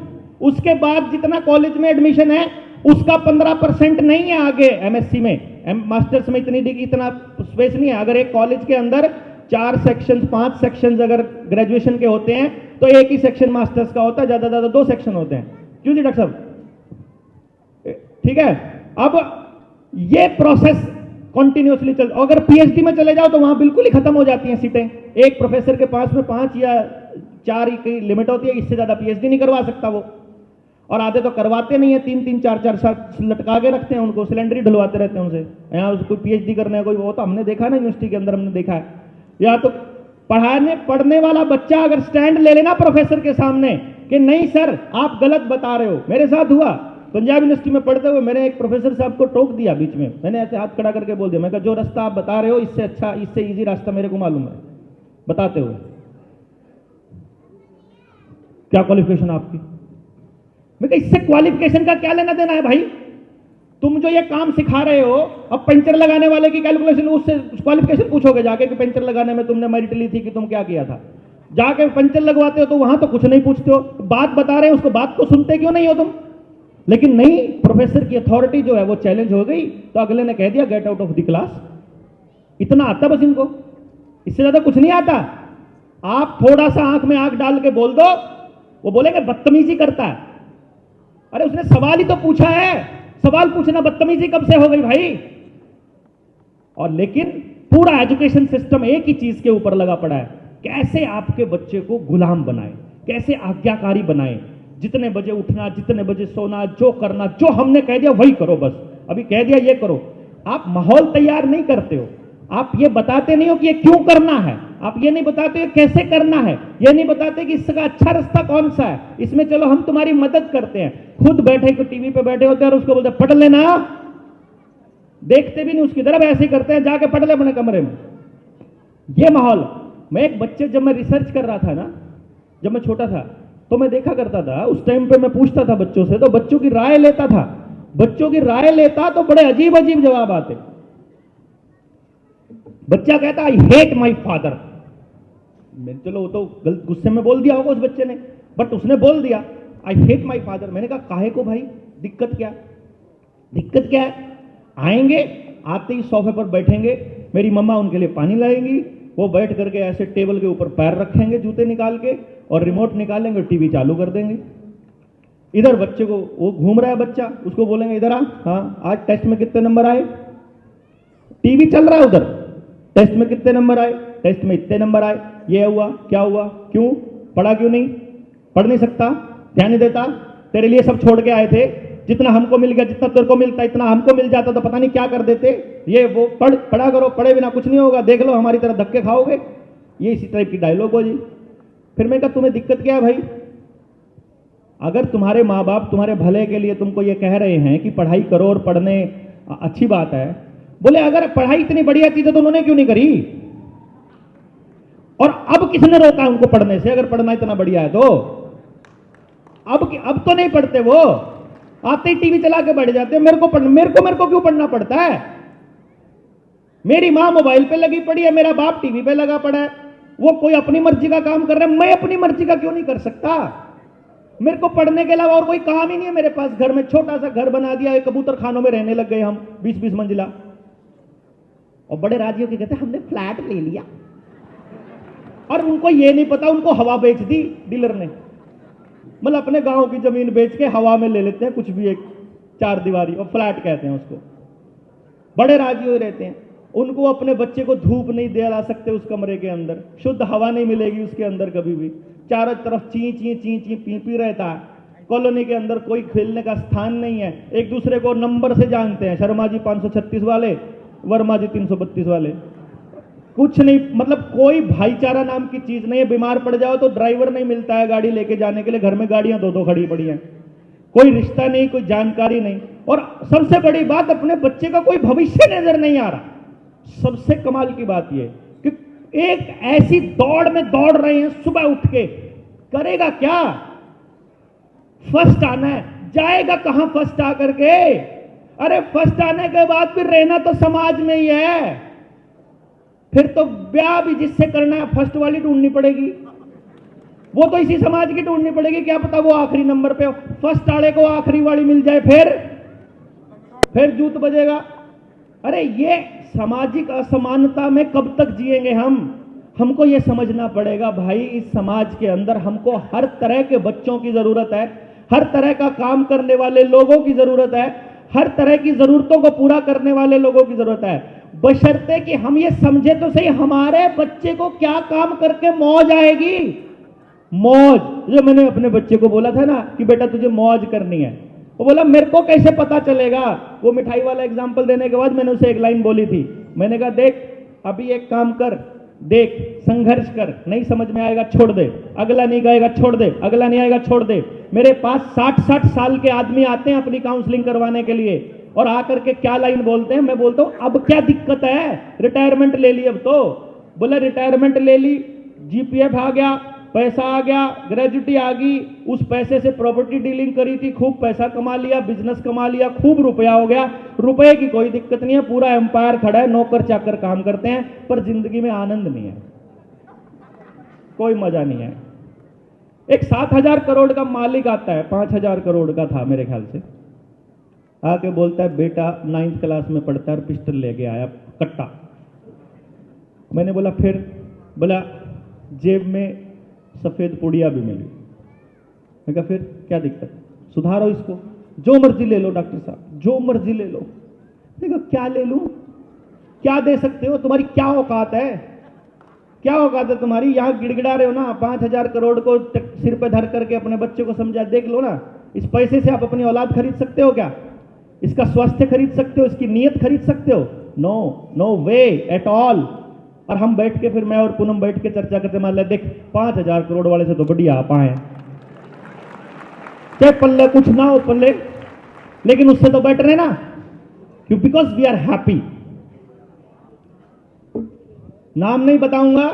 उसके बाद जितना कॉलेज में एडमिशन है उसका 15% नहीं है आगे एमएससी में, मास्टर्स में इतना स्पेस नहीं है। अगर एक कॉलेज के अंदर 4 सेक्शन 5 सेक्शन अगर ग्रेजुएशन के होते हैं तो एक ही सेक्शन मास्टर्स का होता है, ज्यादा ज्यादा 2 सेक्शन होते हैं। क्यों जी डॉक्टर साहब? ठीक है। अब ये प्रोसेस कंटिन्यूअसली चल, अगर पीएचडी में चले जाओ तो वहां बिल्कुल ही खत्म हो जाती हैं सीटें। एक प्रोफेसर के पास में 5 या 4 की लिमिट होती है, इससे ज्यादा पीएचडी नहीं करवा सकता वो। और आधे तो करवाते नहीं है, 3-3 4-4 साल लटका के रखते हैं उनको, सिलेंडर ही ढुलवाते रहते हैं उनसे। यहाँ कोई पीएचडी करने कोई, वो तो हमने देखा ना यूनिवर्सिटी के अंदर, हमने देखा है। या तो पढ़ने वाला बच्चा अगर स्टैंड ले लेना प्रोफेसर के सामने कि नहीं सर आप गलत बता रहे हो। मेरे साथ हुआ, पंजाब यूनिवर्सिटी में पढ़ते हुए मैंने एक प्रोफेसर साहब को टोक दिया बीच में, मैंने ऐसे हाथ खड़ा करके बोल दिया, मैं कहा जो रास्ता आप बता रहे हो इससे अच्छा, इससे इजी रास्ता मेरे को मालूम है, बताते हुए। क्या क्वालिफिकेशन आपकी? मैं कहा इससे क्वालिफिकेशन का क्या लेना देना है भाई? तुम जो ये काम सिखा रहे हो, अब पंचर लगाने वाले की कैलकुलेशन, उससे क्वालिफिकेशन पूछोगे जाके कि पंचर लगाने में तुमने मेरिट ली थी कि तुम क्या किया था? जाके पंचर लगवाते हो तो वहां तो कुछ नहीं पूछते हो, बात बता रहे हो उसको, बात को सुनते क्यों नहीं हो तुम? लेकिन नहीं, प्रोफेसर की अथॉरिटी जो है वो चैलेंज हो गई तो अगले ने कह दिया get out of the class. इतना आता बस इनको, इससे ज्यादा कुछ नहीं आता। आप थोड़ा सा आंख में आंख डाल के बोल दो, वो बोलेंगे बदतमीजी करता है। अरे उसने सवाल ही तो पूछा है, सवाल पूछना बदतमीजी कब से हो गई भाई? और लेकिन पूरा एजुकेशन सिस्टम एक ही चीज के ऊपर लगा पड़ा है, कैसे आपके बच्चे को गुलाम बनाए, कैसे आज्ञाकारी बनाए, जितने बजे उठना, जितने बजे सोना, जो करना, जो हमने कह दिया वही करो, बस अभी कह दिया ये करो। आप माहौल तैयार नहीं करते हो, आप ये बताते नहीं हो कि ये क्यों करना है, आप ये नहीं बताते हो कैसे करना है, ये नहीं बताते कि इसका अच्छा रास्ता कौन सा है, इसमें चलो हम तुम्हारी मदद करते हैं। खुद बैठे को टीवी पे बैठे होते हैं और उसको बोलते पढ़ लेना, देखते भी नहीं उसकी तरफ, ऐसे ही करते हैं, जाके पढ़ ले अपने कमरे में। ये माहौल। मैं एक बच्चे, जब मैं रिसर्च कर रहा था ना, जब मैं छोटा था, तो मैं देखा करता था, उस टाइम पे मैं पूछता था बच्चों से, तो बच्चों की राय लेता था। बच्चों की राय लेता तो बड़े अजीब अजीब जवाब आते। बच्चा कहता आई हेट माई फादर। चलो वो तो गलत गुस्से में बोल दिया होगा उस बच्चे ने, बट उसने बोल दिया आई हेट माई फादर। मैंने कहा काहे को भाई, दिक्कत क्या, दिक्कत क्या है? आएंगे, आते ही सोफे पर बैठेंगे, मेरी मम्मा उनके लिए पानी लाएंगी, वो बैठ करके ऐसे टेबल के ऊपर पैर रखेंगे जूते निकाल के, और रिमोट निकालेंगे, टीवी चालू कर देंगे। इधर बच्चे को, वो घूम रहा है बच्चा, उसको बोलेंगे इधर आ, हाँ आज टेस्ट में कितने नंबर आए? टीवी चल रहा है उधर, टेस्ट में कितने नंबर आए? टेस्ट में इतने नंबर आए। ये हुआ, क्या हुआ, क्यों पढ़ा, क्यों नहीं पढ़ नहीं सकता, ध्यान नहीं देता, तेरे लिए सब छोड़ के आए थे, जितना हमको मिल गया, जितना तेरे को मिलता इतना हमको मिल जाता तो पता नहीं क्या कर देते, ये वो पढ़ा करो, पढ़े बिना कुछ नहीं होगा, देख लो हमारी तरह धक्के खाओगे। ये इसी टाइप की डायलॉग हो जी। फिर मैं कहा तुम्हें दिक्कत क्या है भाई? अगर तुम्हारे माँ बाप तुम्हारे भले के लिए तुमको ये कह रहे हैं कि पढ़ाई करो और पढ़ने अच्छी बात है, बोले अगर पढ़ाई इतनी बढ़िया चीज है तो उन्होंने क्यों नहीं करी? और अब किसने रोका उनको पढ़ने से? अगर पढ़ना इतना बढ़िया है तो अब तो नहीं पढ़ते, वो आते ही टीवी चला के बैठ जाते हैं। मेरे को क्यों पढ़ना पड़ता है? मेरी मां मोबाइल पे लगी पड़ी है, मेरा बाप टीवी पे लगा पड़ा है, वो कोई अपनी मर्जी का काम कर रहा है, मैं अपनी मर्जी का क्यों नहीं कर सकता? मेरे को पढ़ने के अलावा और कोई काम ही नहीं है मेरे पास। घर में छोटा सा घर बना दिया है, कबूतर खानों में रहने लग गए हम, 20-20 मंजिला, और बड़े राजी होकर कहते हमने फ्लैट ले लिया, और उनको ये नहीं पता उनको हवा बेच दी डीलर ने। मतलब अपने गांव की जमीन बेच के हवा में ले लेते हैं कुछ भी, एक 4 दीवारी, और फ्लैट कहते हैं उसको। बड़े राजी हुए रहते हैं। उनको अपने बच्चे को धूप नहीं दिला सकते उस कमरे के अंदर, शुद्ध हवा नहीं मिलेगी उसके अंदर कभी भी, चारों तरफ ची ची ची ची पी पी रहता है। कॉलोनी के अंदर कोई खेलने का स्थान नहीं है, एक दूसरे को नंबर से जानते हैं, शर्मा जी 536 वाले, वर्मा जी 332 वाले, कुछ नहीं, मतलब कोई भाईचारा नाम की चीज नहीं है। बीमार पड़ जाओ तो ड्राइवर नहीं मिलता है गाड़ी लेके जाने के लिए, घर में गाड़ियां 2-2 खड़ी पड़ी हैं, कोई रिश्ता नहीं, कोई जानकारी नहीं, और सबसे बड़ी बात अपने बच्चे का कोई भविष्य नजर नहीं आ रहा। सबसे कमाल की बात यह कि एक ऐसी दौड़ में दौड़ रहे हैं, सुबह उठ के करेगा क्या? फर्स्ट आना है, जाएगा कहां फर्स्ट आकर के? अरे फर्स्ट आने के बाद फिर रहना तो समाज में ही है, फिर तो ब्याह भी जिससे करना है फर्स्ट वाली ढूंढनी पड़ेगी, वो तो इसी समाज की ढूंढनी पड़ेगी, क्या पता वो आखिरी नंबर पे हो, फर्स्ट वाले को आखिरी वाली मिल जाए, फिर जूत बजेगा। अरे ये सामाजिक असमानता में कब तक जिएंगे हम? हमको ये समझना पड़ेगा भाई, इस समाज के अंदर हमको हर तरह के बच्चों की जरूरत है, हर तरह का काम करने वाले लोगों की जरूरत है, हर तरह की जरूरतों को पूरा करने वाले लोगों की जरूरत है, बशर्ते कि हम ये समझे तो सही हमारे बच्चे को क्या काम करके मौज आएगी। मौज, जो मैंने अपने बच्चे को बोला था ना कि बेटा तुझे मौज करनी है, वो बोला मेरे को कैसे पता चलेगा? वो मिठाई वाला एग्जाम्पल देने के बाद मैंने उसे एक लाइन बोली थी, मैंने कहा देख अभी एक काम कर, देख संघर्ष कर, नहीं समझ में आएगा छोड़ दे, अगला नहीं आएगा छोड़ दे, अगला नहीं आएगा छोड़ दे। मेरे पास 60-60 साल के आदमी आते हैं अपनी काउंसलिंग करवाने के लिए, और आकर के क्या लाइन बोलते हैं, मैं बोलता हूं अब क्या दिक्कत है, रिटायरमेंट ले ली, अब तो बोले रिटायरमेंट ले ली, जीपीएफ आ गया, पैसा आ गया, ग्रेजुटी आ गई, उस पैसे से प्रॉपर्टी डीलिंग करी थी, खूब पैसा कमा लिया, बिजनेस कमा लिया, खूब रुपया हो गया, रुपए की कोई दिक्कत नहीं है, पूरा एम्पायर खड़ा है, नौकर चाकर काम करते हैं, पर जिंदगी में आनंद नहीं है, कोई मजा नहीं है। एक 7,000 करोड़ का मालिक आता है, 5,000 करोड़ का था मेरे ख्याल से, आके बोलता है बेटा 9th क्लास में पढ़ता है, पिस्टल लेके आया कट्टा। मैंने बोला फिर? बोला जेब में सफेद पुड़िया भी मिली। मैं कहा फिर क्या दिक्कत, सुधारो इसको, जो मर्जी ले लो डॉक्टर साहब, जो मर्जी ले लो। देखो क्या ले लूं, क्या दे सकते हो, तुम्हारी क्या औकात है, क्या औकात है तुम्हारी? यहां गिड़गिड़ा रहे हो ना, 5,000 करोड़ को सिर पे धर करके अपने बच्चे को समझा, देख लो ना, इस पैसे से आप अपनी औलाद खरीद सकते हो क्या? इसका स्वास्थ्य खरीद सकते हो, इसकी नीयत खरीद सकते हो? No, no way at all. और हम बैठ के, फिर मैं और पूनम बैठ के चर्चा करते, मान लिया देख 5,000 करोड़ वाले से तो बढ़िया आप आए, चाहे पल्ले कुछ ना हो पल्ले, लेकिन उससे तो बेटर है ना। क्यों? Because we are happy. नाम नहीं बताऊंगा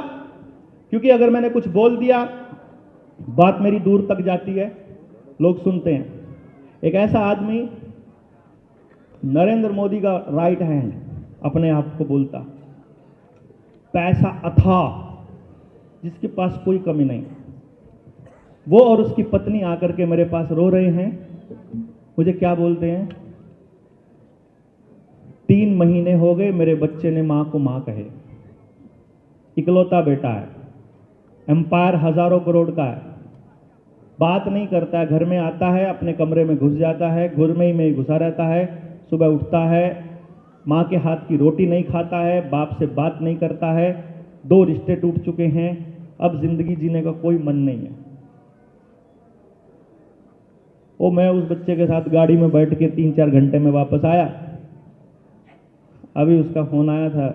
क्योंकि अगर मैंने कुछ बोल दिया बात मेरी दूर तक जाती है, लोग सुनते हैं। एक ऐसा आदमी नरेंद्र मोदी का राइट हैंड अपने आप को बोलता, पैसा अथाह, जिसके पास कोई कमी नहीं, वो और उसकी पत्नी आकर के मेरे पास रो रहे हैं। मुझे क्या बोलते हैं? 3 महीने हो गए मेरे बच्चे ने मां को मां कहे। इकलौता बेटा है, एम्पायर हजारों करोड़ का है, बात नहीं करता है, घर में आता है अपने कमरे में घुस जाता है, घर में ही घुसा रहता है, सुबह उठता है, मां के हाथ की रोटी नहीं खाता है, बाप से बात नहीं करता है, 2 रिश्ते टूट चुके हैं, अब जिंदगी जीने का कोई मन नहीं है। वो मैं उस बच्चे के साथ गाड़ी में बैठ के 3-4 घंटे में वापस आया। अभी उसका फोन आया था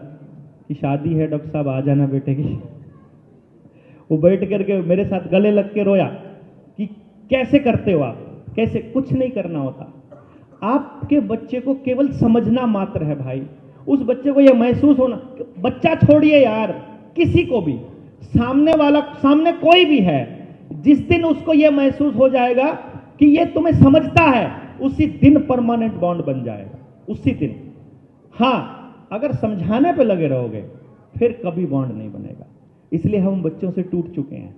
कि शादी है डॉक्टर साहब, आ जाना बेटे की। वो बैठ करके मेरे साथ गले लग के रोया कि कैसे करते हो आप, कैसे? कुछ नहीं करना होता, आपके बच्चे को केवल समझना मात्र है भाई। उस बच्चे को यह महसूस होना, बच्चा छोड़िए यार, किसी को भी, सामने कोई भी है, जिस दिन उसको यह महसूस हो जाएगा कि ये तुम्हें समझता है, उसी दिन परमानेंट बॉन्ड बन जाएगा, उसी दिन। हाँ, अगर समझाने पे लगे रहोगे फिर कभी बॉन्ड नहीं बनेगा। इसलिए हम बच्चों से टूट चुके हैं,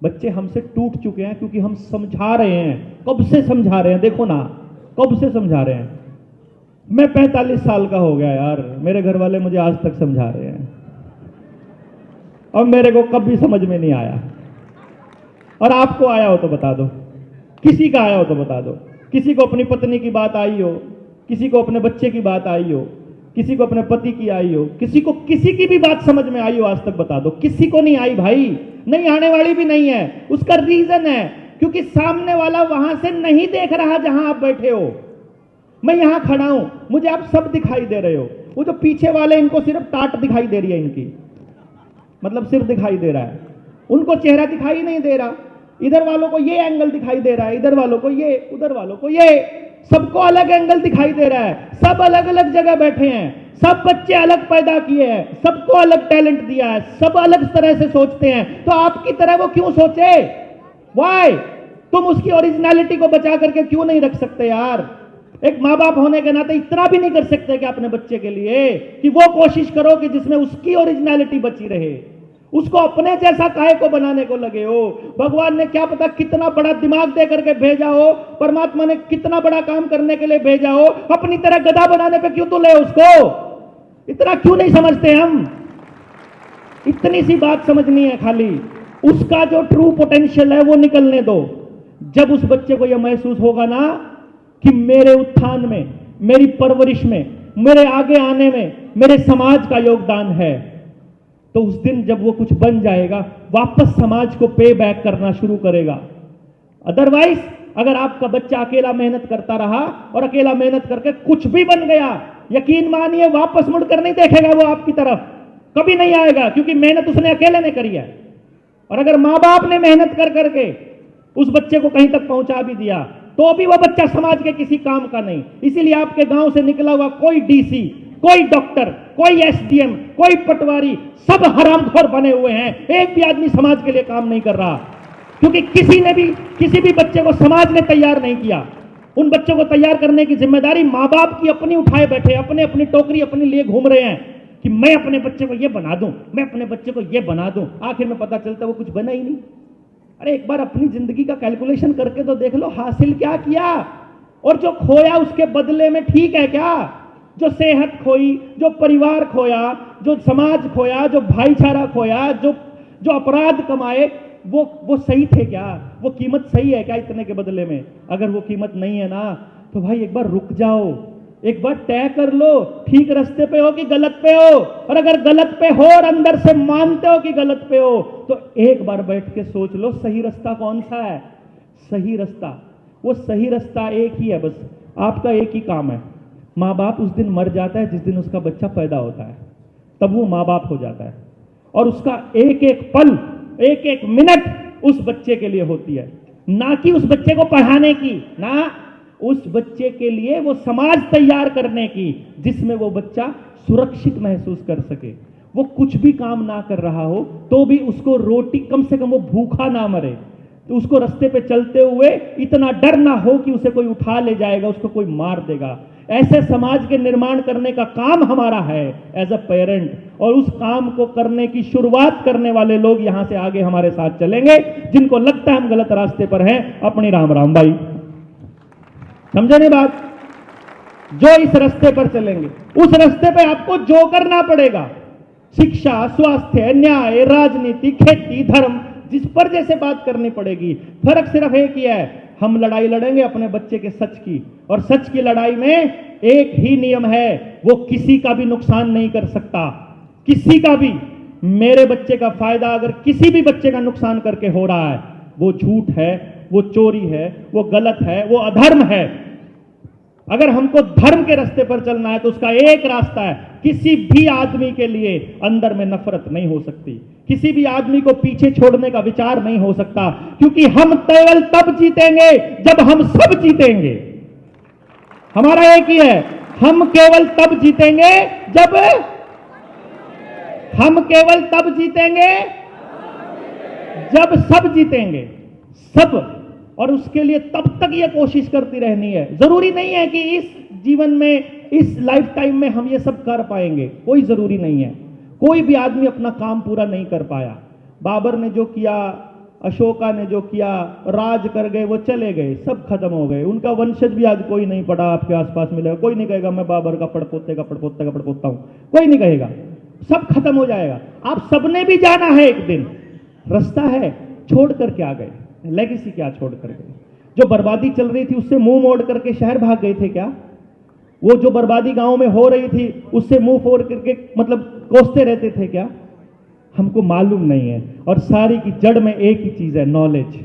बच्चे हमसे टूट चुके हैं क्योंकि हम समझा रहे हैं। कब से समझा रहे हैं? देखो ना, कब से समझा रहे हैं। मैं 45 साल का हो गया यार, मेरे घर वाले मुझे आज तक समझा रहे हैं और मेरे को कभी समझ में नहीं आया। और आपको आया हो तो बता दो, किसी का आया हो तो बता दो, किसी को अपनी पत्नी की बात आई हो, किसी को अपने बच्चे की बात आई हो, किसी को अपने पति की आई हो, किसी को किसी की भी बात समझ में आई हो, आज तक बता दो। किसी को नहीं आई भाई, नहीं आने वाली भी नहीं है। उसका रीजन है क्योंकि सामने वाला वहां से नहीं देख रहा जहां आप बैठे हो। मैं यहां खड़ा हूं, मुझे आप सब दिखाई दे रहे हो, वो जो पीछे वाले इनको सिर्फ टाट दिखाई दे रही है, इनकी मतलब सिर दिखाई दे रहा है, उनको चेहरा दिखाई नहीं दे रहा। इधर वालों को ये एंगल दिखाई दे रहा है, इधर वालों को ये, उधर वालों को ये, सबको अलग एंगल दिखाई दे रहा है। सब अलग अलग जगह बैठे हैं, सब बच्चे अलग पैदा किए हैं, सबको अलग टैलेंट दिया है, सब अलग तरह से सोचते हैं। तो आपकी तरह वो क्यों सोचे? वाई? तुम उसकी ओरिजिनलिटी को बचा करके क्यों नहीं रख सकते यार? एक माँ बाप होने के नाते इतना भी नहीं कर सकते कि अपने बच्चे के लिए कि वो कोशिश करो कि जिसमें उसकी ओरिजिनलिटी बची रहे, उसको अपने जैसा काहे को बनाने को लगे हो? भगवान ने क्या पता कितना बड़ा दिमाग दे करके भेजा हो, परमात्मा ने कितना बड़ा काम करने के लिए भेजा हो, अपनी तरह गधा बनाने पे क्यों तुले उसको? इतना क्यों नहीं समझते हम? इतनी सी बात समझनी है खाली, उसका जो ट्रू पोटेंशियल है वो निकलने दो। जब उस बच्चे को यह महसूस होगा ना कि मेरे उत्थान में, मेरी परवरिश में, मेरे आगे आने में मेरे समाज का योगदान है, तो उस दिन जब वो कुछ बन जाएगा, वापस समाज को पे बैक करना शुरू करेगा। अदरवाइज अगर आपका बच्चा अकेला मेहनत करता रहा और अकेला मेहनत करके कुछ भी बन गया, यकीन मानिए वापस मुड़कर नहीं देखेगा वो आपकी तरफ, कभी नहीं आएगा, क्योंकि मेहनत उसने अकेले ने करी है। और अगर मां बाप ने मेहनत कर करके उस बच्चे को कहीं तक पहुंचा भी दिया, तो भी वो बच्चा समाज के किसी काम का नहीं। इसीलिए आपके गांव से निकला हुआ कोई डीसी, कोई डॉक्टर, कोई एसडीएम, कोई पटवारी, सब हरामखोर बने हुए हैं। एक भी आदमी समाज के लिए काम नहीं कर रहा, क्योंकि किसी भी बच्चे को समाज ने तैयार नहीं किया। उन बच्चों को तैयार करने की जिम्मेदारी माँ बाप की अपनी उठाए बैठे, अपनी टोकरी अपने लिए घूम रहे हैं कि मैं अपने बच्चे को ये बना दूं, मैं अपने बच्चे को ये बना दूं। आखिर में पता चलता वो कुछ बना ही नहीं। अरे एक बार अपनी जिंदगी का कैलकुलेशन करके तो देख लो, हासिल क्या किया और जो खोया उसके बदले में ठीक है क्या? जो सेहत खोई, जो परिवार खोया, जो समाज खोया, जो भाईचारा खोया, जो अपराध कमाए, वो सही थे क्या? वो कीमत सही है क्या इतने के बदले में? अगर वो कीमत नहीं है ना, तो भाई एक बार रुक जाओ, एक बार तय कर लो ठीक रास्ते पे हो कि गलत पे हो। और अगर गलत पे हो और अंदर से मानते हो कि गलत पे हो, तो एक बार बैठ के सोच लो सही रास्ता कौन सा है। सही रास्ता, वो सही रास्ता एक ही है, बस आपका एक ही काम है। माँ बाप उस दिन मर जाता है जिस दिन उसका बच्चा पैदा होता है, तब वो माँ बाप हो जाता है, और उसका एक एक पल, एक एक मिनट उस बच्चे के लिए होती है, ना कि उस बच्चे को पढ़ाने की, ना उस बच्चे के लिए वो समाज तैयार करने की जिसमें वो बच्चा सुरक्षित महसूस कर सके। वो कुछ भी काम ना कर रहा हो तो भी उसको रोटी, कम से कम वो भूखा ना मरे, तो उसको रास्ते पे चलते हुए इतना डर ना हो कि उसे कोई उठा ले जाएगा, उसको कोई मार देगा। ऐसे समाज के निर्माण करने का काम हमारा है एज अ पेरेंट, और उस काम को करने की शुरुआत करने वाले लोग यहां से आगे हमारे साथ चलेंगे। जिनको लगता है हम गलत रास्ते पर हैं, अपनी राम राम भाई, समझे नहीं बात? जो इस रास्ते पर चलेंगे, उस रास्ते पे आपको जो करना पड़ेगा, शिक्षा, स्वास्थ्य, न्याय, राजनीति, खेती, धर्म, जिस पर जैसे बात करनी पड़ेगी। फर्क सिर्फ एक ही है, हम लड़ाई लड़ेंगे अपने बच्चे के सच की, और सच की लड़ाई में एक ही नियम है, वो किसी का भी नुकसान नहीं कर सकता, किसी का भी। मेरे बच्चे का फायदा अगर किसी भी बच्चे का नुकसान करके हो रहा है, वो झूठ है, वो चोरी है, वो गलत है, वो अधर्म है। अगर हमको धर्म के रास्ते पर चलना है तो उसका एक रास्ता है, किसी भी आदमी के लिए अंदर में नफरत नहीं हो सकती, किसी भी आदमी को पीछे छोड़ने का विचार नहीं हो सकता, क्योंकि हम केवल तब जीतेंगे जब हम सब जीतेंगे। हमारा एक ही है, हम केवल तब जीतेंगे जब हम केवल तब जीतेंगे जब सब जीतेंगे, सब। और उसके लिए तब तक ये कोशिश करती रहनी है। जरूरी नहीं है कि इस जीवन में, इस लाइफ टाइम में हम ये सब कर पाएंगे, कोई जरूरी नहीं है। कोई भी आदमी अपना काम पूरा नहीं कर पाया। बाबर ने जो किया, अशोका ने जो किया, राज कर गए, वो चले गए, सब खत्म हो गए। उनका वंशज भी आज कोई नहीं पड़ा आपके आसपास मिलेगा, कोई नहीं कहेगा मैं बाबर का पड़पोते का पड़पोते का पड़पोता हूं, कोई नहीं कहेगा, सब खत्म हो जाएगा। आप सबने भी जाना है एक दिन, रास्ता है, छोड़ करके आ गए, लेगेसी क्या छोड़ कर गए? जो बर्बादी चल रही थी उससे मुंह मोड़ करके शहर भाग गए थे क्या? वो जो बर्बादी गांव में हो रही थी उससे मुंह फोड़ करके मतलब कोसते रहते थे क्या? हमको मालूम नहीं है। और सारी की जड़ में एक ही चीज है, नॉलेज,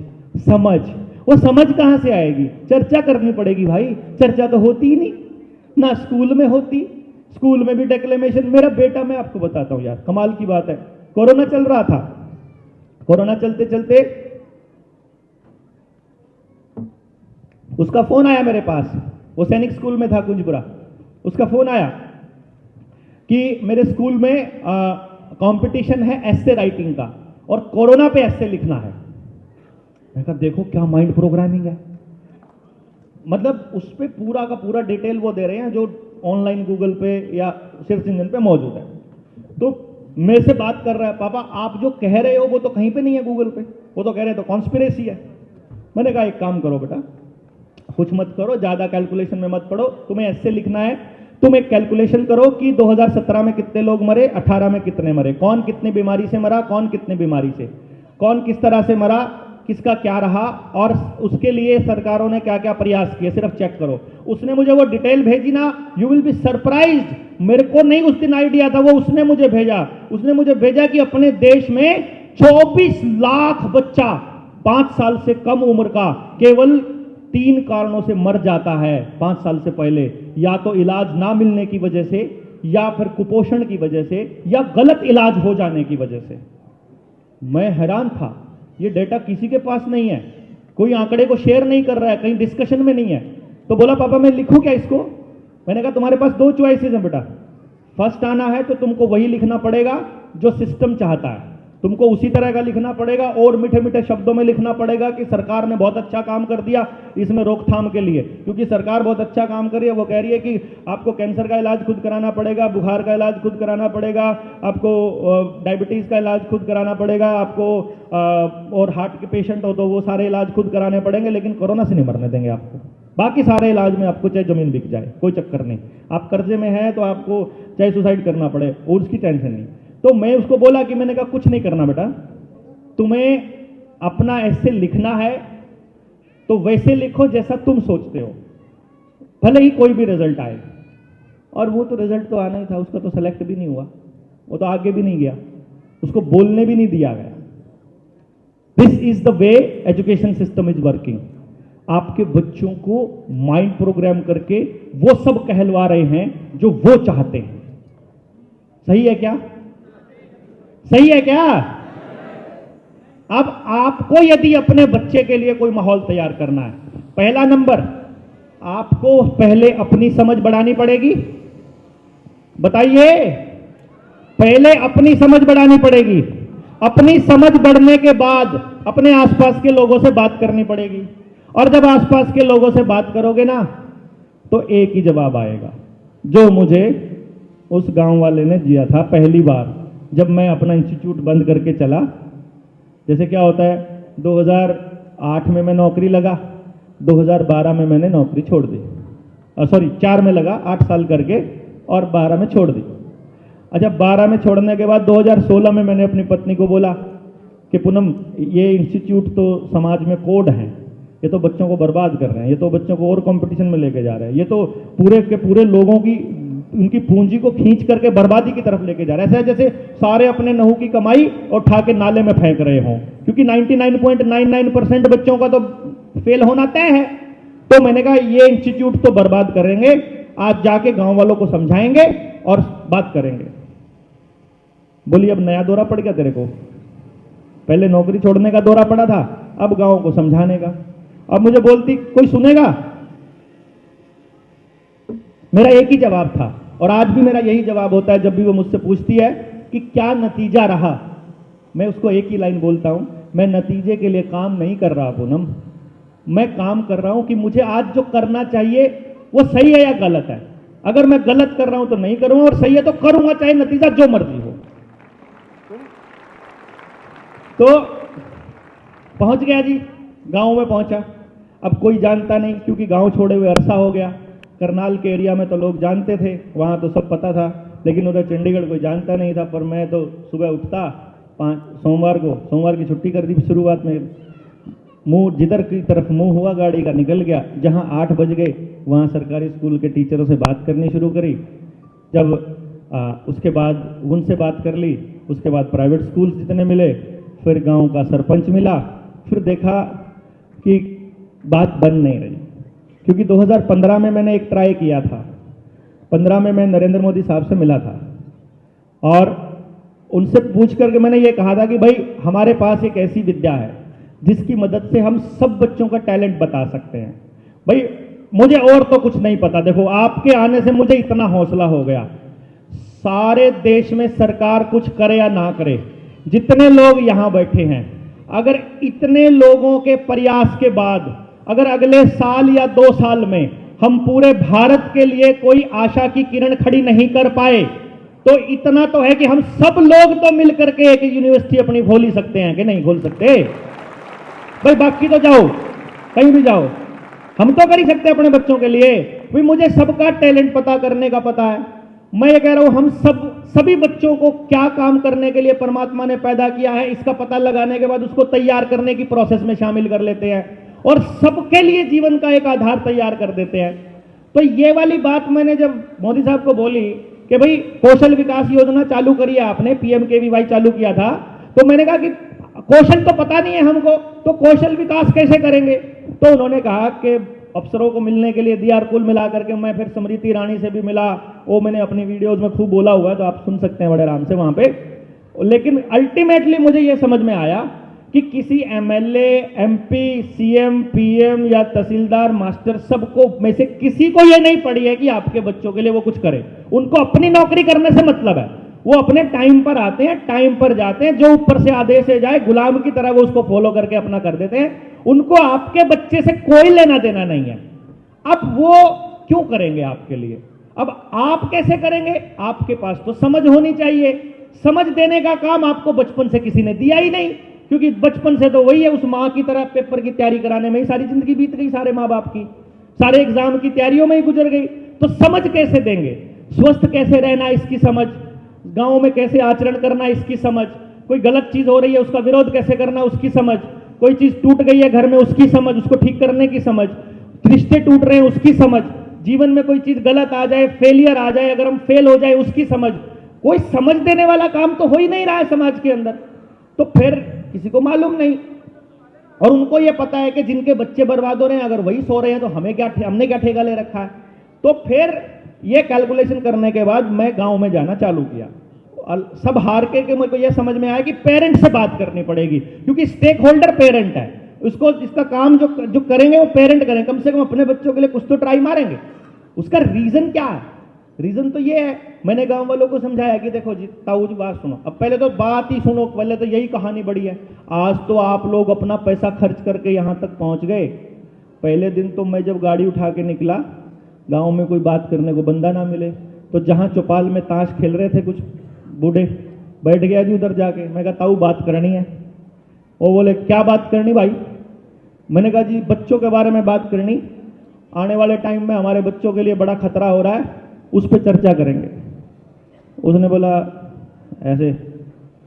समझ। वो समझ कहां से आएगी? चर्चा करनी पड़ेगी भाई, चर्चा तो होती ही नहीं ना, स्कूल में होती, स्कूल में भी डिक्लेमेशन। मेरा बेटा, मैं आपको बताता हूं यार, कमाल की बात है, कोरोना चल रहा था, कोरोना चलते चलते उसका फोन आया मेरे पास, वो सैनिक स्कूल में था कुंजपुरा। उसका फोन आया कि मेरे स्कूल में कंपटीशन है एस्से राइटिंग का, और कोरोना पे एस्से लिखना है। मैं कहा देखो क्या माइंड प्रोग्रामिंग है, मतलब उस पे पूरा का पूरा डिटेल वो दे रहे हैं जो ऑनलाइन गूगल पे या सर्च इंजन पे मौजूद है। तो मेरे से बात कर रहा है, पापा आप जो कह रहे हो वो तो कहीं पे नहीं है गूगल पे, वो तो कह रहे हैं तो कॉन्स्पिरेसी है। मैंने कहा एक काम करो बेटा, कुछ मत करो, ज्यादा कैलकुलेशन में मत पड़ो, तुम्हें ऐसे लिखना है, तुम एक कैलकुलेशन करो कि 2017 में कितने लोग मरे, 18 में कितने मरे, कौन कितनी बीमारी से मरा, कौन कितनी बीमारी से, कौन किस तरह से मरा, किसका क्या रहा, और उसके लिए सरकारों ने क्या क्या प्रयास किए, सिर्फ चेक करो। उसने मुझे वो डिटेल भेजी ना, यू विल बी सरप्राइज्ड। मेरे को नहीं उस दिन आइडिया था, वो उसने मुझे भेजा। उसने मुझे भेजा कि अपने देश में 24 लाख बच्चा 5 साल से कम उम्र का केवल 3 कारणों से मर जाता है 5 साल से पहले, या तो इलाज ना मिलने की वजह से, या फिर कुपोषण की वजह से, या गलत इलाज हो जाने की वजह से। मैं हैरान था, ये डेटा किसी के पास नहीं है, कोई आंकड़े को शेयर नहीं कर रहा है, कहीं डिस्कशन में नहीं है। तो बोला पापा मैं लिखूं क्या इसको? मैंने कहा तुम्हारे पास 2 चॉइसेस हैं बेटा, फर्स्ट आना है तो तुमको वही लिखना पड़ेगा जो सिस्टम चाहता है, तुमको उसी तरह का लिखना पड़ेगा और मीठे मीठे शब्दों में लिखना पड़ेगा कि सरकार ने बहुत अच्छा काम कर दिया इसमें रोकथाम के लिए, क्योंकि सरकार बहुत अच्छा काम कर रही है। वो कह रही है कि आपको कैंसर का इलाज खुद कराना पड़ेगा, बुखार का इलाज खुद कराना पड़ेगा, आपको डायबिटीज का इलाज खुद कराना पड़ेगा, आपको और हार्ट के पेशेंट हो तो वो सारे इलाज खुद कराने पड़ेंगे, लेकिन कोरोना से नहीं मरने देंगे आपको। बाकी सारे इलाज में आपको चाहे जमीन बिक जाए, कोई चक्कर नहीं, आप कर्जे में हैं तो आपको चाहे सुसाइड करना पड़े, और उसकी टेंशन नहीं। तो मैं उसको बोला कि मैंने कहा कुछ नहीं करना बेटा, तुम्हें अपना ऐसे लिखना है तो वैसे लिखो जैसा तुम सोचते हो, भले ही कोई भी रिजल्ट आए। और वो तो रिजल्ट तो आना ही था, उसका तो सेलेक्ट भी नहीं हुआ, वो तो आगे भी नहीं गया, उसको बोलने भी नहीं दिया गया। This is the way education system is working. आपके बच्चों को माइंड प्रोग्राम करके वो सब कहलवा रहे हैं जो वो चाहते हैं। सही है क्या? सही है क्या? अब आपको यदि अपने बच्चे के लिए कोई माहौल तैयार करना है, पहला नंबर आपको पहले अपनी समझ बढ़ानी पड़ेगी। बताइए, पहले अपनी समझ बढ़ानी पड़ेगी। अपनी समझ बढ़ने के बाद अपने आसपास के लोगों से बात करनी पड़ेगी। और जब आसपास के लोगों से बात करोगे ना, तो एक ही जवाब आएगा जो मुझे उस गांव वाले ने दिया था पहली बार जब मैं अपना इंस्टीट्यूट बंद करके चला। जैसे क्या होता है, 2008 में मैं नौकरी लगा, 2012 में मैंने नौकरी छोड़ दी, सॉरी 4 में लगा, 8 साल करके, और 12 में छोड़ दी। अच्छा, 12 में छोड़ने के बाद 2016 में मैंने अपनी पत्नी को बोला कि पूनम, ये इंस्टीट्यूट तो समाज में कोड है, ये तो बच्चों को बर्बाद कर रहे हैं, ये तो बच्चों को और कंपटीशन में लेके जा रहे हैं, ये तो पूरे के पूरे लोगों की उनकी पूंजी को खींच करके बर्बादी की तरफ लेके जा रहे हैं। ऐसा है जैसे सारे अपने नहू की कमाई और उठा के नाले में फेंक रहे हों, क्योंकि 99.99% बच्चों का तो फेल होना तय है। तो मैंने कहा ये इंस्टीट्यूट तो बर्बाद करेंगे, आज जाके गांव वालों को समझाएंगे और बात करेंगे। बोली अब नया दौरा पड़ गया तेरे को, पहले नौकरी छोड़ने का दौरा पड़ा था, अब गांव को समझाने का। अब मुझे बोलती कोई सुनेगा? मेरा एक ही जवाब था, और आज भी मेरा यही जवाब होता है जब भी वो मुझसे पूछती है कि क्या नतीजा रहा। मैं उसको एक ही लाइन बोलता हूं, मैं नतीजे के लिए काम नहीं कर रहा पूनम, मैं काम कर रहा हूं कि मुझे आज जो करना चाहिए वो सही है या गलत है। अगर मैं गलत कर रहा हूं तो नहीं करूंगा, और सही है तो करूंगा, चाहे नतीजा जो मर्जी हो। तो पहुंच गया जी, गांव में पहुंचा। अब कोई जानता नहीं, क्योंकि गांव छोड़े हुए अरसा हो गया। करनाल के एरिया में तो लोग जानते थे, वहां तो सब पता था, लेकिन उधर चंडीगढ़ कोई जानता नहीं था। पर मैं तो सुबह उठता, सोमवार की छुट्टी कर दी शुरुआत में, मुंह जिधर की तरफ मुंह हुआ गाड़ी का निकल गया। जहां 8 बज गए वहां सरकारी स्कूल के टीचरों से बात करनी शुरू करी। जब उसके बाद उनसे बात कर ली, उसके बाद प्राइवेट स्कूल जितने मिले, फिर गांव का सरपंच मिला, फिर देखा कि बात बन नहीं रही। क्योंकि 2015 में मैंने एक ट्राई किया था, 15 में मैं नरेंद्र मोदी साहब से मिला था और उनसे पूछ करके मैंने ये कहा था कि भाई हमारे पास एक ऐसी विद्या है जिसकी मदद से हम सब बच्चों का टैलेंट बता सकते हैं। भाई मुझे और तो कुछ नहीं पता, देखो आपके आने से मुझे इतना हौसला हो गया। सारे देश में सरकार कुछ करे या ना करे, जितने लोग यहां बैठे हैं, अगर इतने लोगों के प्रयास के बाद अगर अगले साल या 2 साल में हम पूरे भारत के लिए कोई आशा की किरण खड़ी नहीं कर पाए, तो इतना तो है कि हम सब लोग तो मिलकर के एक यूनिवर्सिटी अपनी खोल ही सकते हैं कि नहीं खोल सकते? भाई बाकी तो जाओ, कहीं भी जाओ, हम तो कर ही सकते हैं अपने बच्चों के लिए। भाई मुझे सबका टैलेंट पता करने का पता है। मैं ये कह रहा हूं, हम सभी बच्चों को क्या काम करने के लिए परमात्मा ने पैदा किया है, इसका पता लगाने के बाद उसको तैयार करने की प्रोसेस में शामिल कर लेते हैं और सबके लिए जीवन का एक आधार तैयार कर देते हैं। तो ये वाली बात मैंने जब मोदी साहब को बोली कि भाई कौशल विकास योजना चालू करी है आपने, PMKVY चालू किया था, तो मैंने कहा कि कौशल तो पता नहीं है हमको, तो कौशल विकास कैसे करेंगे? तो उन्होंने कहा कि अफसरों को मिलने के लिए DRR कुल मिला करके मैं फिर स्मृति ईरानी से भी मिला, वो मैंने अपनी वीडियोज में खूब बोला हुआ है, तो आप सुन सकते हैं बड़े आराम से वहां पे। लेकिन अल्टीमेटली मुझे ये समझ में आया कि किसी MLA, MP, CM, PM या तहसीलदार, मास्टर, सबको में से किसी को ये नहीं पड़ी है कि आपके बच्चों के लिए वो कुछ करे। उनको अपनी नौकरी करने से मतलब है, वो अपने टाइम पर आते हैं, टाइम पर जाते हैं, जो ऊपर से आदेश से जाए गुलाम की तरह वो उसको फॉलो करके अपना कर देते हैं। उनको आपके बच्चे से कोई लेना देना नहीं है। अब वो क्यों करेंगे आपके लिए? अब आप कैसे करेंगे? आपके पास तो समझ होनी चाहिए। समझ देने का काम आपको बचपन से किसी ने दिया ही नहीं, क्योंकि बचपन से तो वही है, उस माँ की तरह पेपर की तैयारी कराने में ही सारी जिंदगी बीत गई, सारे माँ बाप की सारे एग्जाम की तैयारियों में ही गुजर गई। तो समझ कैसे देंगे? स्वस्थ कैसे रहना इसकी समझ, गांव में कैसे आचरण करना इसकी समझ, कोई गलत चीज हो रही है उसका विरोध कैसे करना उसकी समझ, कोई चीज टूट गई है घर में उसकी समझ, उसको ठीक करने की समझ, रिश्ते टूट रहे हैं उसकी समझ, जीवन में कोई चीज गलत आ जाए, फेलियर आ जाए, अगर हम फेल हो जाए उसकी समझ। कोई समझ देने वाला काम तो हो ही नहीं रहा है समाज के अंदर, तो फिर किसी को मालूम नहीं। और उनको यह पता है कि जिनके बच्चे बर्बाद हो रहे हैं, अगर वही सो रहे हैं तो हमने क्या ठेका ले रखा है। तो फिर ये कैलकुलेशन करने के बाद मैं गांव में जाना चालू किया। सब हार के मुझे यह समझ में आया कि पेरेंट से बात करनी पड़ेगी, क्योंकि स्टेक होल्डर पेरेंट है। उसको इसका काम जो जो करेंगे वो पेरेंट करें, कम से कम अपने बच्चों के लिए कुछ तो ट्राई मारेंगे। उसका रीजन क्या है? रीजन तो ये है, मैंने गांव वालों को समझाया कि देखो जी ताऊ जी बात सुनो, अब पहले तो बात ही सुनो, पहले तो यही कहानी बड़ी है। आज तो आप लोग अपना पैसा खर्च करके यहां तक पहुंच गए। पहले दिन तो मैं जब गाड़ी उठा के निकला, गांव में कोई बात करने को बंदा ना मिले, तो जहां चौपाल में ताश खेल रहे थे कुछ बूढ़े, बैठ गया जी उधर जाके। मैं कहा ताऊ बात करनी है। वो बोले क्या बात करनी भाई? मैंने कहा जी बच्चों के बारे में बात करनी, आने वाले टाइम में हमारे बच्चों के लिए बड़ा खतरा हो रहा है, उस पर चर्चा करेंगे। उसने बोला, ऐसे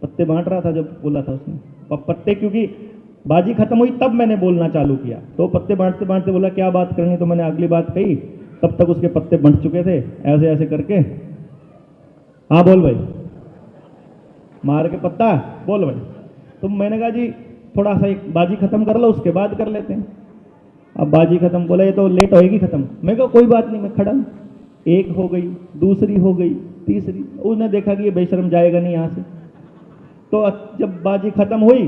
पत्ते बांट रहा था जब बोला था उसने, पत्ते, क्योंकि बाजी खत्म हुई तब मैंने बोलना चालू किया, तो पत्ते बांटते बांटते बोला क्या बात करनी, तो मैंने अगली बात कही, तब तक उसके पत्ते बंट चुके थे ऐसे ऐसे करके। हाँ बोल भाई, मार के पत्ता बोल भाई। तो मैंने कहा जी थोड़ा सा एक बाजी खत्म कर लो, उसके बाद कर लेते हैं। अब बाजी खत्म, बोला ये तो लेट होएगी खत्म। मैं कहा कोई बात नहीं, मैं खड़ा हूं। एक हो गई, दूसरी हो गई, तीसरी, उसने देखा कि ये बेशरम जाएगा नहीं यहाँ से, तो जब बाजी खत्म हुई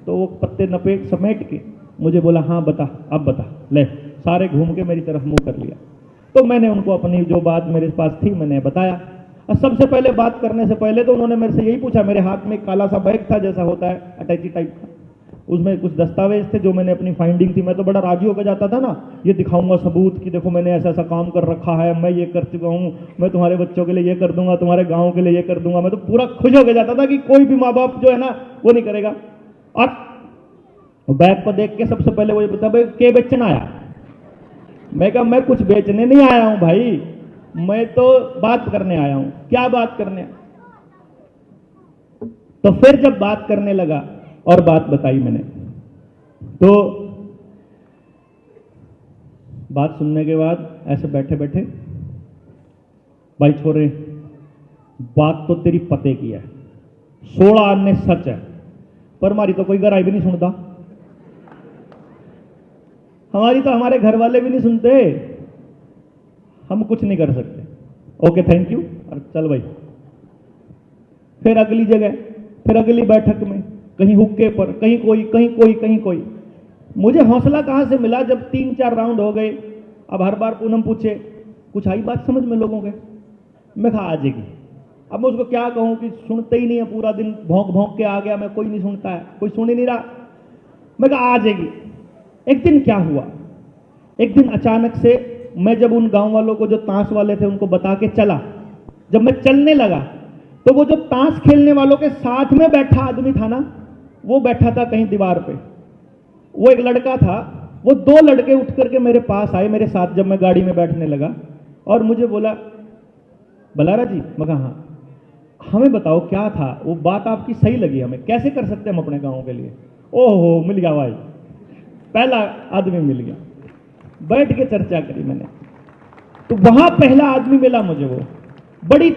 तो वो पत्ते नपेट समेट के मुझे बोला हाँ बता, अब बता। ले, सारे घूम के मेरी तरफ मुंह कर लिया। तो मैंने उनको अपनी जो बात मेरे पास थी मैंने बताया। और सबसे पहले बात करने से पहले तो उन्होंने मेरे से यही पूछा, मेरे हाथ में एक काला सा बैग था जैसा होता है अटैची टाइप का, उसमें कुछ दस्तावेज थे जो मैंने अपनी फाइंडिंग थी। मैं तो बड़ा राजी होकर जाता था ना, ये दिखाऊंगा सबूत कि देखो मैंने ऐसा ऐसा काम कर रखा है, मैं ये कर चुका हूँ, मैं तुम्हारे बच्चों के लिए ये कर दूंगा, तुम्हारे गाँव के लिए ये कर दूंगा। मैं तो पूरा खुश होकर जाता था कि कोई भी माँ बाप जो है ना वो नहीं करेगा। और बैग पर देख के सबसे पहले वही बता, भाई के बेचना आया? मैं कहा मैं कुछ बेचने नहीं आया हूं भाई, मैं तो बात करने आया हूं। क्या बात करने? तो फिर जब बात करने लगा और बात बताई मैंने, तो बात सुनने के बाद ऐसे बैठे बैठे, भाई छोरे बात तो तेरी पते की है, 16 आने सच है, पर हमारी तो कोई गराई भी नहीं सुनता, हमारी तो हमारे घर वाले भी नहीं सुनते, हम कुछ नहीं कर सकते। ओके थैंक यू, और चल भाई। फिर अगली जगह, फिर अगली बैठक में, कहीं हुक्के पर, कहीं कोई, कहीं कोई, कहीं कोई। मुझे हौसला कहां से मिला जब 3-4 राउंड हो गए। अब हर बार पूनम पूछे कुछ आई बात समझ में लोगों के? मैं कहा आ जाएगी। अब मैं उसको क्या कहूं कि सुनते ही नहीं है, पूरा दिन भौंक भौंक के आ गया मैं, कोई नहीं सुनता है, कोई सुन ही नहीं रहा। मैं कहा आ जाएगी। एक दिन क्या हुआ, एक दिन अचानक से मैं जब उन गांव वालों को जो ताश वाले थे उनको बता के चला, जब मैं चलने लगा तो वो जो ताश खेलने वालों के साथ में बैठा आदमी था ना, वो बैठा था कहीं दीवार पे। वो एक लड़का था, वो 2 लड़के उठ करके मेरे पास आए मेरे साथ जब मैं गाड़ी में बैठने लगा, और मुझे बोला बलारा जी। मैं कहा हाँ, हमें बताओ क्या था, वो बात आपकी सही लगी हमें, कैसे कर सकते हम अपने गांव के लिए। ओहो मिल गया भाई, पहला आदमी मिल गया। बैठ के चर्चा करी मैंने, तो वहां पहला आदमी मिला मुझे। वो बड़ी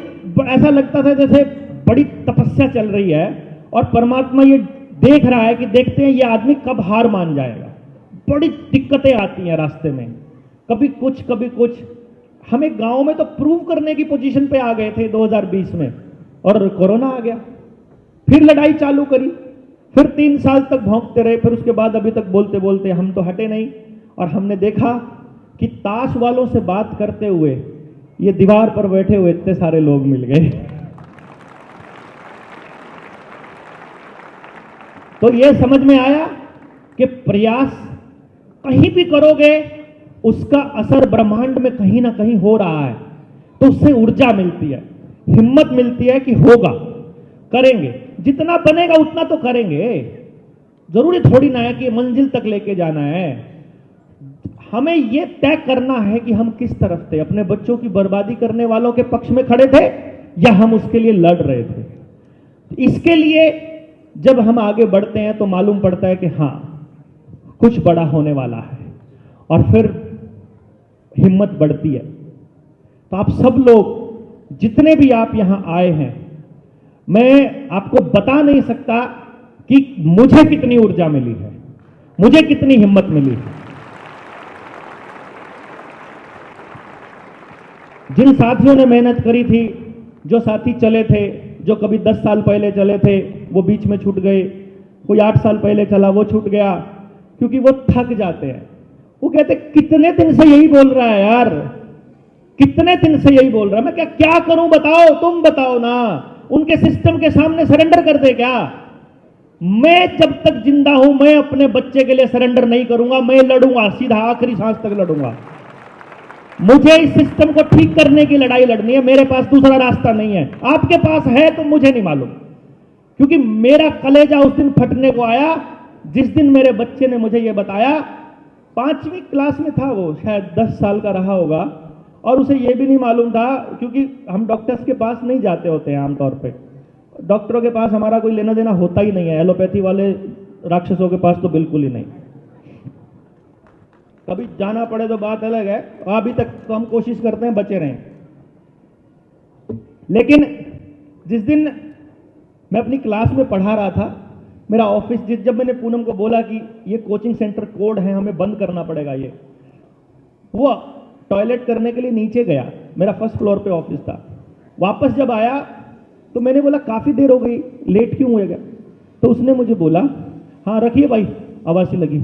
ऐसा लगता था जैसे बड़ी तपस्या चल रही है और परमात्मा ये देख रहा है कि देखते हैं ये आदमी कब हार मान जाएगा। बड़ी दिक्कतें आती हैं रास्ते में, कभी कुछ कभी कुछ। हमें गांव में तो प्रूव करने की पोजीशन पे आ गए थे 2020 में, और कोरोना आ गया, फिर लड़ाई चालू करी, फिर 3 साल तक भौंकते रहे, फिर उसके बाद अभी तक बोलते बोलते हम तो हटे नहीं। और हमने देखा कि ताश वालों से बात करते हुए ये दीवार पर बैठे हुए इतने सारे लोग मिल गए। तो ये समझ में आया कि प्रयास कहीं भी करोगे उसका असर ब्रह्मांड में कहीं ना कहीं हो रहा है, तो उससे ऊर्जा मिलती है, हिम्मत मिलती है कि होगा, करेंगे, जितना बनेगा उतना तो करेंगे। जरूरी थोड़ी ना है कि मंजिल तक लेके जाना है। हमें यह तय करना है कि हम किस तरफ थे, अपने बच्चों की बर्बादी करने वालों के पक्ष में खड़े थे या हम उसके लिए लड़ रहे थे। इसके लिए जब हम आगे बढ़ते हैं तो मालूम पड़ता है कि हां कुछ बड़ा होने वाला है, और फिर हिम्मत बढ़ती है। तो आप सब लोग जितने भी आप यहां आए हैं, मैं आपको बता नहीं सकता कि मुझे कितनी ऊर्जा मिली है, मुझे कितनी हिम्मत मिली है। जिन साथियों ने मेहनत करी थी, जो साथी चले थे, जो कभी 10 साल पहले चले थे वो बीच में छूट गए, कोई 8 साल पहले चला वो छूट गया, क्योंकि वो थक जाते हैं। वो कहते कितने दिन से यही बोल रहा है यार, कितने दिन से यही बोल रहा है, मैं क्या करूं बताओ, तुम बताओ ना। उनके सिस्टम के सामने सरेंडर कर दे क्या? मैं जब तक जिंदा हूं मैं अपने बच्चे के लिए सरेंडर नहीं करूंगा, मैं लड़ूंगा, सीधा आखिरी सांस तक लड़ूंगा। मुझे इस सिस्टम को ठीक करने की लड़ाई लड़नी है, मेरे पास दूसरा रास्ता नहीं है। आपके पास है तो मुझे नहीं मालूम, क्योंकि मेरा कलेजा उस दिन फटने को आया जिस दिन मेरे बच्चे ने मुझे यह बताया। 5वीं क्लास में था वो, शायद 10 साल का रहा होगा, और उसे यह भी नहीं मालूम था, क्योंकि हम डॉक्टर्स के पास नहीं जाते होते हैं आमतौर पे। डॉक्टरों के पास हमारा कोई लेना देना होता ही नहीं है, एलोपैथी वाले राक्षसों के पास तो बिल्कुल ही नहीं। कभी जाना पड़े तो बात अलग है, अभी तक तो हम कोशिश करते हैं बचे रहें। लेकिन जिस दिन मैं अपनी क्लास में पढ़ा रहा था, मेरा ऑफिस, जब मैंने पूनम को बोला कि ये कोचिंग सेंटर कोड है, हमें बंद करना पड़ेगा ये, वो टॉयलेट करने के लिए नीचे गया, मेरा फर्स्ट फ्लोर पे ऑफिस था। वापस जब आया तो मैंने बोला काफी देर हो गई, लेट क्यों हो गया? तो उसने मुझे बोला, हाँ रखिए भाई, आवाज सी लगी,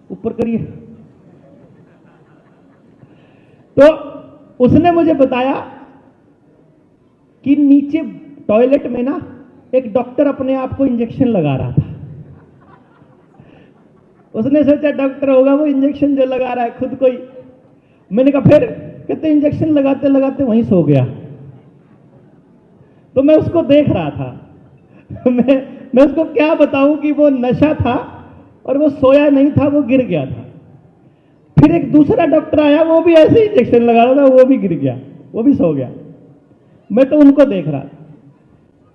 ऊपर करिए। तो उसने मुझे बताया कि नीचे टॉयलेट में ना एक डॉक्टर अपने आप को इंजेक्शन लगा रहा था। उसने सोचा डॉक्टर होगा वो इंजेक्शन जो लगा रहा है खुद को ही। मैंने कहा फिर? कहते इंजेक्शन लगाते लगाते वहीं सो गया। तो मैं उसको देख रहा था। मैं उसको क्या बताऊं कि वो नशा था और वो सोया नहीं था, वो गिर गया था। फिर एक दूसरा डॉक्टर आया, वो भी ऐसे इंजेक्शन लगा रहा था, वो भी गिर गया, वो भी सो गया। मैं तो उनको देख रहा था।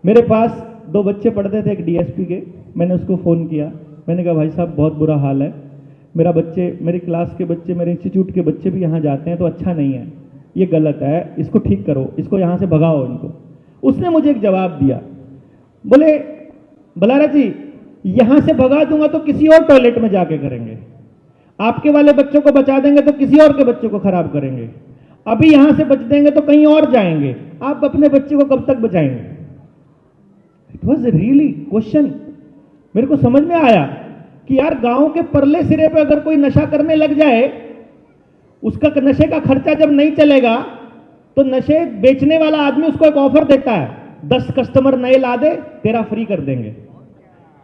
मेरे पास 2 बच्चे पढ़ते थे, एक डीएसपी के। मैंने उसको फ़ोन किया, मैंने कहा भाई साहब बहुत बुरा हाल है, मेरी क्लास के बच्चे, मेरे इंस्टीट्यूट के बच्चे भी यहाँ जाते हैं, तो अच्छा नहीं है, ये गलत है, इसको ठीक करो, इसको यहाँ से भगाओ इनको। उसने मुझे एक जवाब दिया, बोले बलारा जी यहाँ से भगा दूंगा तो किसी और टॉयलेट में जाके करेंगे, आपके वाले बच्चों को बचा देंगे तो किसी और के बच्चों को खराब करेंगे, अभी यहां से बच देंगे तो कहीं और जाएंगे, आप अपने बच्चे को कब तक बचाएंगे? It was really question. मेरे को समझ में आया कि यार गांव के परले सिरे पे अगर कोई नशा करने लग जाए, उसका नशे का खर्चा जब नहीं चलेगा तो नशे बेचने वाला आदमी उसको एक ऑफर देता है, 10 कस्टमर नए ला दे, तेरा फ्री कर देंगे।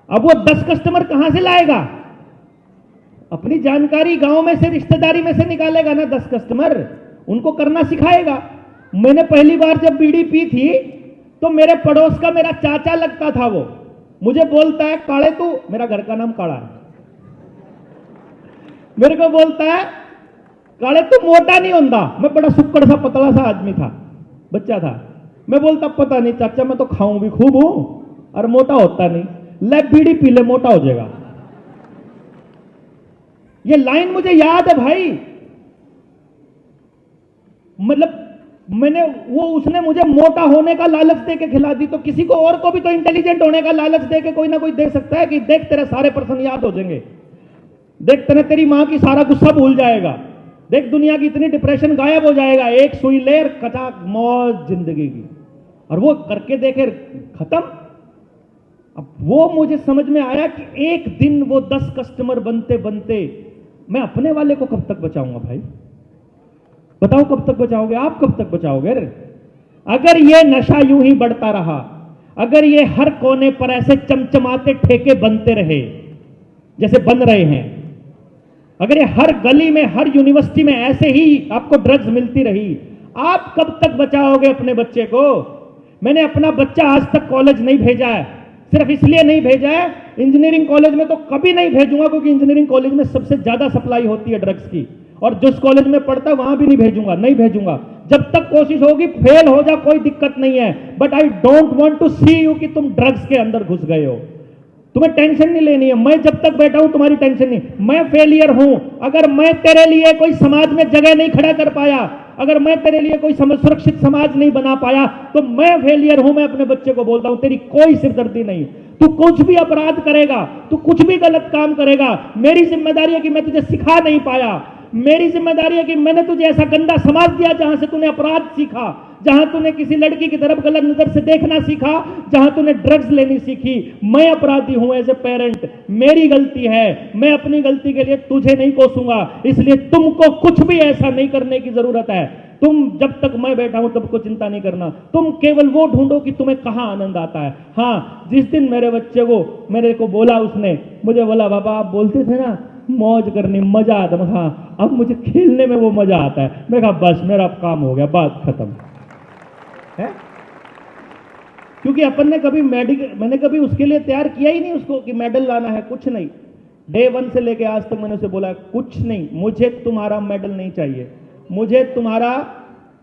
अब वो 10 कस्टमर कहां से लाएगा? अपनी जानकारी गांव में से, रिश्तेदारी में से निकालेगा ना 10 कस्टमर, उनको करना सिखाएगा। मैंने पहली बार जब बीड़ी पी थी तो मेरे पड़ोस का मेरा चाचा लगता था, वो मुझे बोलता है काले तू, मेरा घर का नाम काड़ा है, मेरे को बोलता है काले तू मोटा नहीं होता। मैं बड़ा सुक्कड़ सा पतला सा आदमी था, बच्चा था। मैं बोलता पता नहीं चाचा, मैं तो खाऊं भी खूब हूं और मोटा होता नहीं, ले बीड़ी पी ले मोटा हो जाएगा। ये लाइन मुझे याद है भाई। मतलब उसने मुझे मोटा होने का लालच दे के खिला दी, तो किसी को और को भी तो इंटेलिजेंट होने का लालच दे के कोई ना कोई दे सकता है कि देख तेरे सारे पर्सन याद हो जाएंगे, देख तेरी मां की सारा गुस्सा भूल जाएगा, देख दुनिया की इतनी डिप्रेशन गायब हो जाएगा, एक सुई ले कचाक मौज जिंदगी की। और वो करके देखे खत्म। अब वो मुझे समझ में आया कि एक दिन वो 10 कस्टमर बनते बनते मैं अपने वाले को कब तक बचाऊंगा भाई? बताओ कब तक बचाओगे? आप कब तक बचाओगे? अगर ये नशा यूं ही बढ़ता रहा, अगर ये हर कोने पर ऐसे चमचमाते ठेके बनते रहे जैसे बन रहे हैं, अगर ये हर गली में, हर यूनिवर्सिटी में ऐसे ही आपको ड्रग्स मिलती रही, आप कब तक बचाओगे अपने बच्चे को? मैंने अपना बच्चा आज तक कॉलेज नहीं भेजा है, सिर्फ इसलिए नहीं भेजा है, इंजीनियरिंग कॉलेज में तो कभी नहीं भेजूंगा, क्योंकि इंजीनियरिंग कॉलेज में सबसे ज्यादा सप्लाई होती है ड्रग्स की, और जिस कॉलेज में पढ़ता है वहां भी नहीं भेजूंगा। जब तक कोशिश होगी, फेल हो जा कोई दिक्कत नहीं है, but I don't want to see you कि तुम ड्रग्स के अंदर घुस गए हो। तुम्हें टेंशन नहीं लेनी है, मैं जब तक बैठा हूं तुम्हारी टेंशन नहीं। मैं फेलियर हूं अगर मैं तेरे लिए कोई समाज में जगह नहीं खड़ा कर पाया, अगर मैं तेरे लिए कोई सुरक्षित समाज नहीं बना पाया, तो मैं फेलियर हूं। मैं अपने बच्चे को बोलता हूं तेरी कोई सिरदर्दी नहीं, तू कुछ भी अपराध करेगा, तू कुछ भी गलत काम करेगा, मेरी जिम्मेदारी है कि मैं तुझे सिखा नहीं पाया, मेरी जिम्मेदारी है कि मैंने तुझे ऐसा गंदा समाज दिया जहां से तूने अपराध सीखा, जहां तूने किसी लड़की की तरफ गलत नजर से देखना सीखा, जहां तूने ड्रग्स लेनी सीखी। मैं अपराधी हूं एज ए पेरेंट, मेरी गलती है, मैं अपनी गलती के लिए तुझे नहीं कोसूंगा, इसलिए तुमको कुछ भी ऐसा नहीं करने की जरूरत है। तुम जब तक मैं बैठा हूं तब को चिंता नहीं करना, तुम केवल वो ढूंढो कि तुम्हें कहां आनंद आता है। हाँ, जिस दिन मेरे बच्चे को मेरे को बोला, उसने मुझे बोला, बाबा आप बोलते थे ना मौज करनी मजा आता, मैं हाँ अब मुझे खेलने में वो मजा आता है। मैं कहा बस मेरा काम हो गया, बात खत्म है। क्योंकि अपन ने कभी मैंने कभी उसके लिए तैयार किया ही नहीं उसको कि मेडल लाना है, कुछ नहीं। डे 1 से लेके आज तक मैंने उसे बोला कुछ नहीं, मुझे तुम्हारा मेडल नहीं चाहिए, मुझे तुम्हारा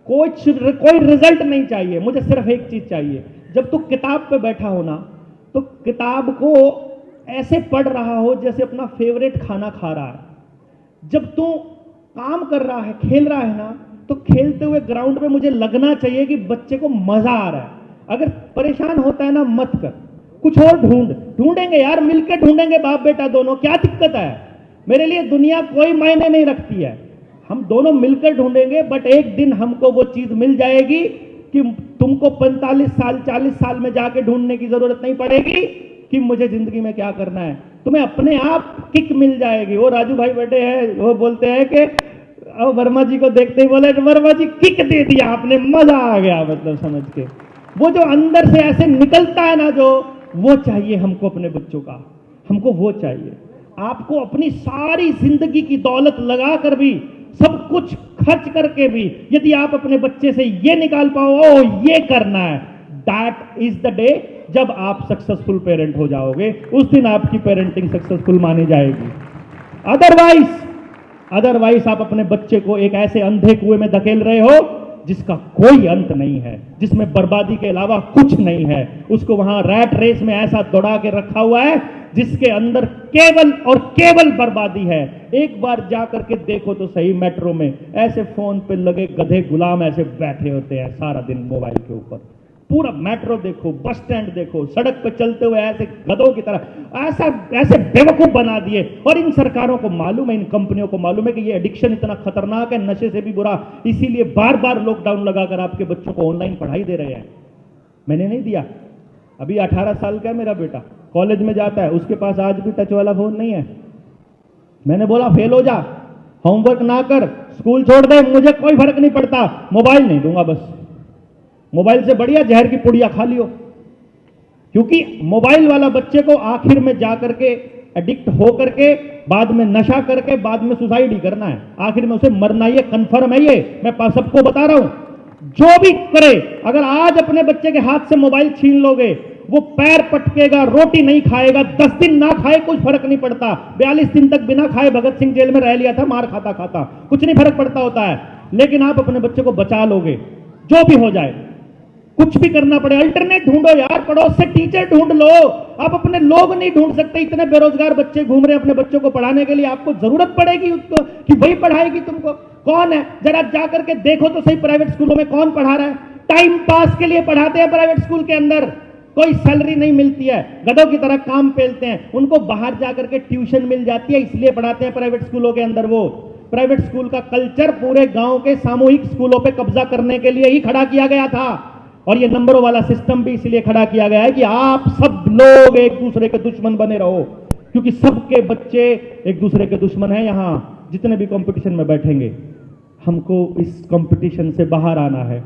कोई रिजल्ट नहीं चाहिए, मुझे सिर्फ एक चीज चाहिए। जब तू किताब पे बैठा हो ना, तो किताब को ऐसे पढ़ रहा हो जैसे अपना फेवरेट खाना खा रहा है। जब तू काम कर रहा है, खेल रहा है ना, तो खेलते हुए ग्राउंड में मुझे लगना चाहिए कि बच्चे को मजा आ रहा है। अगर परेशान होता है ना, मत कर, कुछ और ढूंढेंगे यार, मिलकर ढूंढेंगे, बाप बेटा दोनों, क्या दिक्कत है। मेरे लिए दुनिया कोई मायने नहीं रखती है, हम दोनों मिलकर ढूंढेंगे। बट एक दिन हमको वो चीज मिल जाएगी कि तुमको 45 साल 40 साल में जाके ढूंढने की जरूरत नहीं पड़ेगी कि मुझे जिंदगी में क्या करना है। तुम्हें अपने आप किक मिल जाएगी। वो राजू भाई बैठे हैं, वो बोलते हैं कि अब वर्मा जी को देखते ही बोले वर्मा जी किक दे दिया आपने, मजा आ गया, मतलब समझ के। वो जो अंदर से ऐसे निकलता है ना, जो वो चाहिए हमको अपने बच्चों का, हमको वो चाहिए। आपको अपनी सारी जिंदगी की दौलत लगा कर भी, सब कुछ खर्च करके भी, यदि आप अपने बच्चे से ये निकाल पाओ ओ ये करना है, दैट इज द डे जब आप सक्सेसफुल पेरेंट हो जाओगे। उस दिन आपकी पेरेंटिंग सक्सेसफुल मानी जाएगी। अदरवाइज आप अपने बच्चे को एक ऐसे अंधे कुएं में धकेल रहे हो जिसका कोई अंत नहीं है, जिसमें बर्बादी के अलावा कुछ नहीं है। उसको वहां रैट रेस में ऐसा दौड़ा के रखा हुआ है जिसके अंदर केवल और केवल बर्बादी है। एक बार जा करके देखो तो सही, मेट्रो में ऐसे फोन पे लगे गधे गुलाम ऐसे बैठे होते हैं सारा दिन मोबाइल के ऊपर। पूरा मेट्रो देखो, बस स्टैंड देखो, सड़क पे चलते हुए ऐसे गधों की तरह ऐसे बेवकूफ बना दिए। और इन सरकारों को मालूम है, इन कंपनियों को मालूम है कि ये एडिक्शन इतना खतरनाक है, नशे से भी बुरा, इसीलिए बार बार लॉकडाउन लगाकर आपके बच्चों को ऑनलाइन पढ़ाई दे रहे हैं। मैंने नहीं दिया, अभी 18 साल का है मेरा बेटा, कॉलेज में जाता है, उसके पास आज भी टच वाला फोन नहीं है। मैंने बोला फेल हो जा, होमवर्क ना कर, स्कूल छोड़ दे, मुझे कोई फर्क नहीं पड़ता, मोबाइल नहीं दूंगा, बस मोबाइल से बढ़िया जहर की पुड़िया खा लियो। क्योंकि मोबाइल वाला बच्चे को आखिर में जाकर के एडिक्ट हो करके, बाद में नशा करके, बाद में सुसाइड ही करना है, आखिर में उसे मरना, ये कंफर्म है, ये मैं सबको बता रहा हूं। जो भी करे, अगर आज अपने बच्चे के हाथ से मोबाइल छीन लोगे, वो पैर पटकेगा, रोटी नहीं खाएगा, 10 दिन ना खाए कुछ फर्क नहीं पड़ता। 42 दिन तक बिना खाए भगत सिंह जेल में रह लिया था, मार खाता खाता, कुछ नहीं फर्क पड़ता होता है। लेकिन आप अपने बच्चे को बचा लोगे, जो भी हो जाए, कुछ भी करना पड़े, अल्टरनेट ढूंढो यार, पड़ोस से टीचर ढूंढ लो। आप अपने लोग नहीं ढूंढ सकते, इतने बेरोजगार बच्चे घूम रहे हैं अपने बच्चों को पढ़ाने के लिए, आपको जरूरत पड़ेगी उसको कि वही पढ़ाएगी तुमको। कौन है, जरा जाकर के देखो तो सही, प्राइवेट स्कूलों में कौन पढ़ा रहा है? टाइम पास के लिए पढ़ाते हैं प्राइवेट स्कूल के अंदर, कोई सैलरी नहीं मिलती है, गधों की तरह काम पेलते हैं, उनको बाहर जाकर के ट्यूशन मिल जाती है, इसलिए पढ़ाते हैं प्राइवेट स्कूलों के अंदर। वो प्राइवेट स्कूल का कल्चर पूरे गांव के सामूहिक स्कूलों पे कब्जा करने के लिए ही खड़ा किया गया था। और ये नंबरों वाला सिस्टम भी इसलिए खड़ा किया गया है कि आप सब लोग एक दूसरे के दुश्मन बने रहो, क्योंकि सबके बच्चे एक दूसरे के दुश्मन हैं। यहां जितने भी कंपटीशन में बैठेंगे, हमको इस कंपटीशन से बाहर आना है।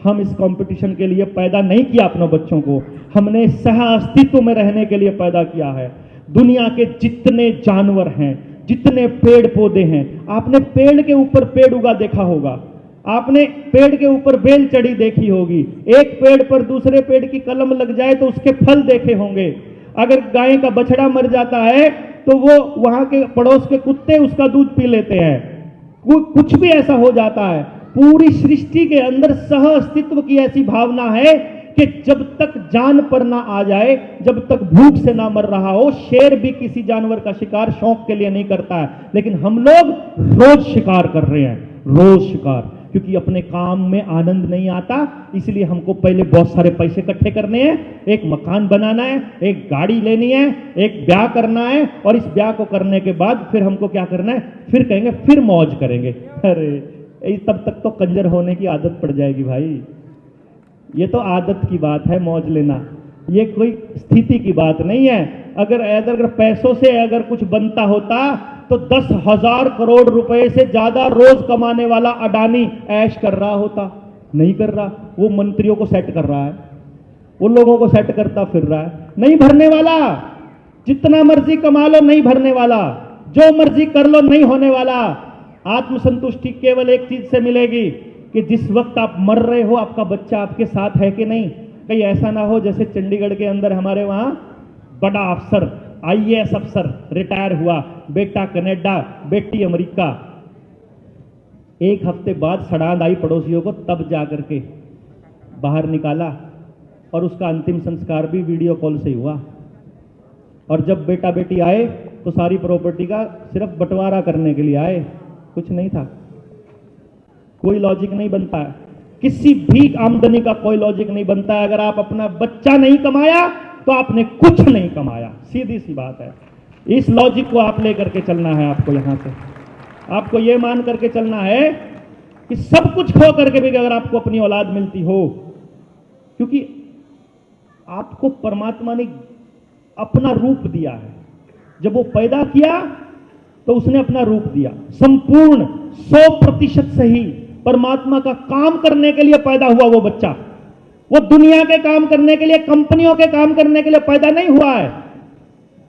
हम इस कंपटीशन के लिए पैदा नहीं किया अपने बच्चों को, हमने सह अस्तित्व में रहने के लिए पैदा किया है। दुनिया के जितने जानवर हैं, जितने पेड़ पौधे हैं, आपने पेड़ के ऊपर पेड़ उगा देखा होगा, आपने पेड़ के ऊपर बेल चढ़ी देखी होगी, एक पेड़ पर दूसरे पेड़ की कलम लग जाए तो उसके फल देखे होंगे। अगर गाय का बछड़ा मर जाता है तो वो वहां के पड़ोस के कुत्ते उसका दूध पी लेते हैं। कुछ भी ऐसा हो जाता है। पूरी सृष्टि के अंदर सह अस्तित्व की ऐसी भावना है कि जब तक जान पर ना आ जाए, जब तक भूख से ना मर रहा हो, शेर भी किसी जानवर का शिकार शौक के लिए नहीं करता है, लेकिन हम लोग रोज शिकार कर रहे हैं, रोज शिकार, क्योंकि अपने काम में आनंद नहीं आता। इसलिए हमको पहले बहुत सारे पैसे इकट्ठे करने हैं, एक मकान बनाना है, एक गाड़ी लेनी है, एक ब्याह करना है, और इस ब्याह को करने के बाद फिर हमको क्या करना है, फिर कहेंगे फिर मौज करेंगे। अरे तब तक तो कंजर होने की आदत पड़ जाएगी भाई, ये तो आदत की बात है, मौज लेना, ये कोई स्थिति की बात नहीं है। अगर पैसों से अगर कुछ बनता होता तो 10,000 करोड़ रुपए से ज्यादा रोज कमाने वाला अडानी ऐश कर रहा होता, नहीं कर रहा। वो मंत्रियों को सेट कर रहा है, उन लोगों को सेट करता फिर रहा है। नहीं भरने वाला, जितना मर्जी कमा लो नहीं भरने वाला, जो मर्जी कर लो नहीं होने वाला। आत्मसंतुष्टि केवल एक चीज से मिलेगी कि जिस वक्त आप मर रहे हो आपका बच्चा आपके साथ है कि नहीं। कहीं ऐसा ना हो जैसे चंडीगढ़ के अंदर हमारे वहां बड़ा अफसर, IAS अफसर रिटायर हुआ, बेटा कनाडा, बेटी अमेरिका, एक हफ्ते बाद सड़ांध आई पड़ोसियों को, तब जाकर के बाहर निकाला और उसका अंतिम संस्कार भी वीडियो कॉल से हुआ। और जब बेटा बेटी आए तो सारी प्रॉपर्टी का सिर्फ बंटवारा करने के लिए आए, कुछ नहीं था। कोई लॉजिक नहीं बनता है, किसी भी आमदनी का कोई लॉजिक नहीं बनता है। अगर आप अपना बच्चा नहीं कमाया तो आपने कुछ नहीं कमाया, सीधी सी बात है। इस लॉजिक को आप लेकर के चलना है आपको। यहां से आपको यह मान करके चलना है कि सब कुछ खो करके भी अगर आपको अपनी औलाद मिलती हो, क्योंकि आपको परमात्मा ने अपना रूप दिया है। जब वो पैदा किया तो उसने अपना रूप दिया, संपूर्ण 100% सही परमात्मा का काम करने के लिए पैदा हुआ वो बच्चा। वो दुनिया के काम करने के लिए, कंपनियों के काम करने के लिए पैदा नहीं हुआ है,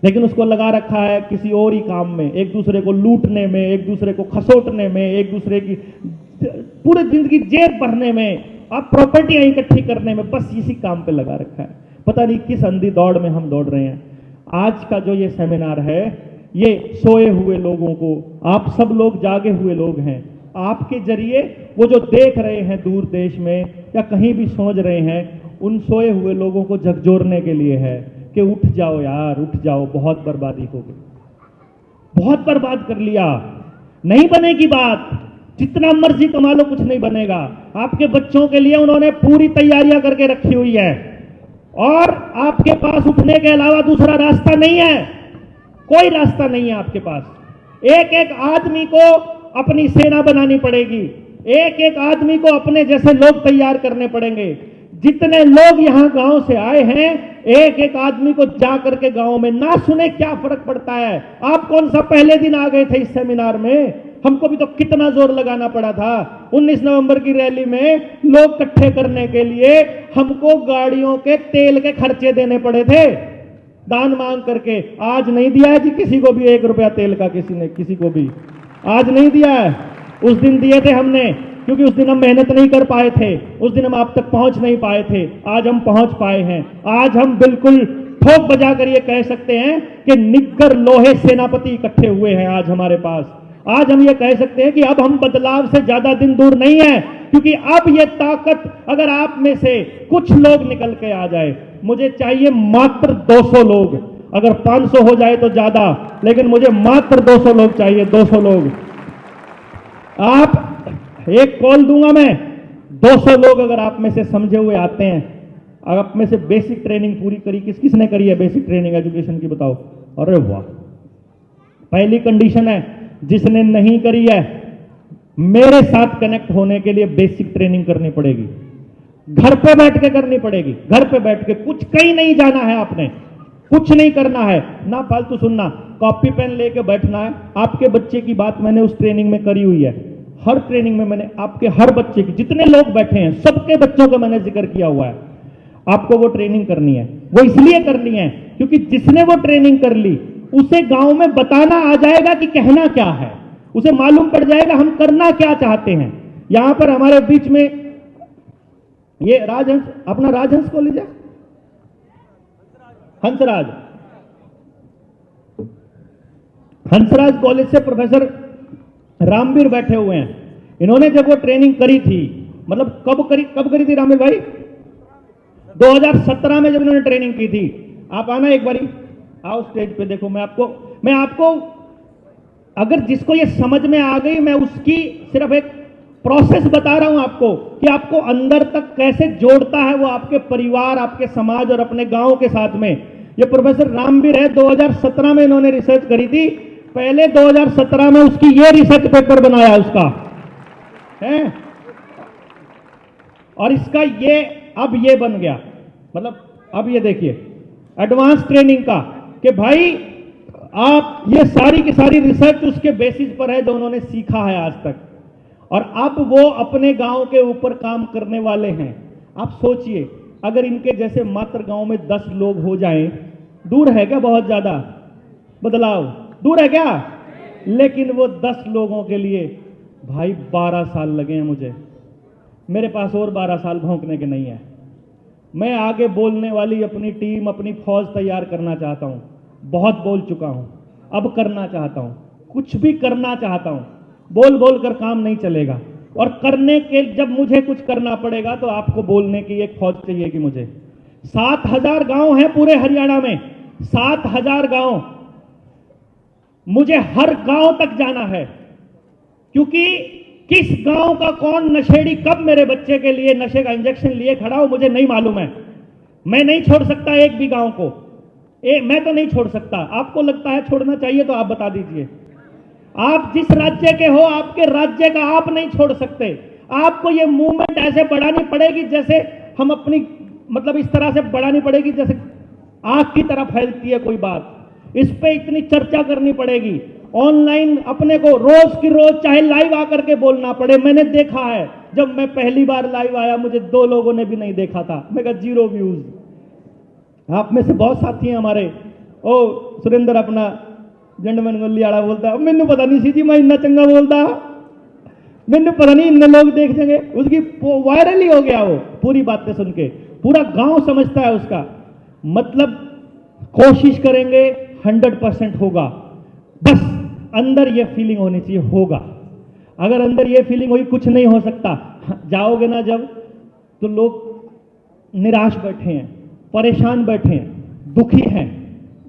लेकिन उसको लगा रखा है किसी और ही काम में, एक दूसरे को लूटने में, एक दूसरे को खसोटने में, एक दूसरे की पूरी जिंदगी जेब भरने में, आप प्रॉपर्टियां इकट्ठी करने में, बस इसी काम पे लगा रखा है। पता नहीं किस अंधी दौड़ में हम दौड़ रहे हैं। आज का जो ये सेमिनार है, ये सोए हुए लोगों को, आप सब लोग जागे हुए लोग हैं, आपके जरिए वो जो देख रहे हैं दूर देश में या कहीं भी सोच रहे हैं, उन सोए हुए लोगों को झकझोरने के लिए है कि उठ जाओ यार, उठ जाओ, बहुत बर्बादी हो गई, बहुत बर्बाद कर लिया, नहीं बनेगी बात, जितना मर्जी कमा लो कुछ नहीं बनेगा। आपके बच्चों के लिए उन्होंने पूरी तैयारियां करके रखी हुई है और आपके पास उठने के अलावा दूसरा रास्ता नहीं है, कोई रास्ता नहीं है आपके पास। एक एक आदमी को अपनी सेना बनानी पड़ेगी, एक एक आदमी को अपने जैसे लोग तैयार करने पड़ेंगे। जितने लोग यहां गांव से आए हैं, एक एक आदमी को जा करके गांव में ना सुने क्या फर्क पड़ता है। आप कौन सा पहले दिन आ गए थे इस सेमिनार में, हमको भी तो कितना जोर लगाना पड़ा था। 19 नवंबर की रैली में लोग इकट्ठे करने के लिए हमको गाड़ियों के तेल के खर्चे देने पड़े थे, दान मांग करके। आज नहीं दिया है जी किसी को भी 1 रुपया तेल का, किसी ने किसी को भी आज नहीं दिया है। उस दिन दिए थे हमने, क्योंकि उस दिन हम मेहनत नहीं कर पाए थे, उस दिन हम आप तक पहुंच नहीं पाए थे। आज हम पहुंच पाए हैं। आज हम बिल्कुल ठोक बजा कर ये कह सकते हैं कि निग्गर लोहे सेनापति इकट्ठे हुए हैं आज हमारे पास। आज हम ये कह सकते हैं कि अब हम बदलाव से ज्यादा दिन दूर नहीं है, क्योंकि अब ये ताकत अगर आप में से कुछ लोग निकल के आ जाए, मुझे चाहिए मात्र 200 लोग, अगर 500 हो जाए तो ज्यादा, लेकिन मुझे मात्र 200 लोग चाहिए, 200 लोग। आप एक कॉल दूंगा मैं, 200 लोग अगर आप में से समझे हुए आते हैं, अगर आप में से बेसिक ट्रेनिंग पूरी करी, किसने करी है बेसिक ट्रेनिंग एजुकेशन की, बताओ। अरे वाह, पहली कंडीशन है, जिसने नहीं करी है मेरे साथ कनेक्ट होने के लिए बेसिक ट्रेनिंग करनी पड़ेगी, घर पे बैठ के करनी पड़ेगी, घर पे बैठ के, कुछ कहीं नहीं जाना है आपने, कुछ नहीं करना है, ना फालतू सुनना, कॉपी पेन लेके बैठना है। आपके बच्चे की बात मैंने उस ट्रेनिंग में करी हुई है, हर ट्रेनिंग में मैंने आपके हर बच्चे की, जितने लोग बैठे हैं सबके बच्चों का मैंने जिक्र किया हुआ है। आपको वो ट्रेनिंग करनी है, वो इसलिए करनी है क्योंकि जिसने वो ट्रेनिंग कर ली उसे गांव में बताना आ जाएगा कि कहना क्या है, उसे मालूम पड़ जाएगा हम करना क्या चाहते हैं। यहां पर हमारे बीच में ये राजहंस, अपना राजहंस कॉलेज है, हंसराज, हंसराज कॉलेज से प्रोफेसर रामवीर बैठे हुए हैं। इन्होंने जब वो ट्रेनिंग करी थी, मतलब कब करी थी रामवीर भाई? 2017 में जब इन्होंने ट्रेनिंग की थी। आप आना एक बारी, आओ स्टेज पे, देखो मैं आपको अगर जिसको ये समझ में आ गई, मैं उसकी सिर्फ एक प्रोसेस बता रहा हूं आपको कि आपको अंदर तक कैसे जोड़ता है वो आपके परिवार, आपके समाज और अपने गांव के साथ में। ये प्रोफेसर रामवीर है, 2017 में इन्होंने रिसर्च करी थी, पहले 2017 में उसकी ये रिसर्च पेपर बनाया उसका है, और इसका ये अब ये बन गया, मतलब अब ये देखिए एडवांस ट्रेनिंग का कि भाई आप ये सारी की सारी रिसर्च उसके बेसिस पर है जो उन्होंने सीखा है आज तक, और अब वो अपने गांव के ऊपर काम करने वाले हैं। आप सोचिए अगर इनके जैसे मात्र गांव में 10 लोग हो जाएं, दूर है क्या बहुत ज्यादा बदलाव? दूर है क्या? लेकिन वो 10 लोगों के लिए भाई 12 साल लगे हैं मुझे। मेरे पास और 12 साल भौंकने के नहीं है। मैं आगे बोलने वाली अपनी टीम, अपनी फौज तैयार करना चाहता हूं। बहुत बोल चुका हूं, अब करना चाहता हूं, कुछ भी करना चाहता हूं। बोल बोल कर काम नहीं चलेगा, और करने के जब मुझे कुछ करना पड़ेगा तो आपको बोलने की एक फौज चाहिए कि मुझे 7000 गांव हैं पूरे हरियाणा में, 7000 गांव, मुझे हर गांव तक जाना है, क्योंकि किस गांव का कौन नशेड़ी कब मेरे बच्चे के लिए नशे का इंजेक्शन लिए खड़ा हो मुझे नहीं मालूम है। मैं नहीं छोड़ सकता एक भी गांव को, मैं तो नहीं छोड़ सकता। आपको लगता है छोड़ना चाहिए तो आप बता दीजिए। आप जिस राज्य के हो, आपके राज्य का आप नहीं छोड़ सकते। आपको ये मूवमेंट ऐसे बढ़ानी पड़ेगी जैसे हम अपनी, मतलब इस तरह से बढ़ानी पड़ेगी जैसे आग की तरह फैलती है कोई बात। इस पे इतनी चर्चा करनी पड़ेगी, ऑनलाइन अपने को रोज की रोज चाहे लाइव आकर के बोलना पड़े। मैंने देखा है, जब मैं पहली बार लाइव आया मुझे 2 लोगों ने भी नहीं देखा था, मैं कहा 0 व्यूज। आप में से बहुत साथी हैं हमारे, ओ सुरेंद्र अपना जंडमन गोलियाड़ा बोलता, मैनू पता नहीं सी जी मैं इन्ना चंगा बोलता, मैनू पता नहीं इन्ने लोग देख जाएंगे। उसकी वायरल ही हो गया वो, पूरी बातें सुन के पूरा गांव समझता है उसका मतलब। कोशिश करेंगे 100% होगा, बस अंदर ये फीलिंग होनी चाहिए होगा। अगर अंदर ये फीलिंग हुई कुछ नहीं हो सकता। जाओगे ना जब, तो लोग निराश बैठे हैं, परेशान बैठे हैं, दुखी हैं,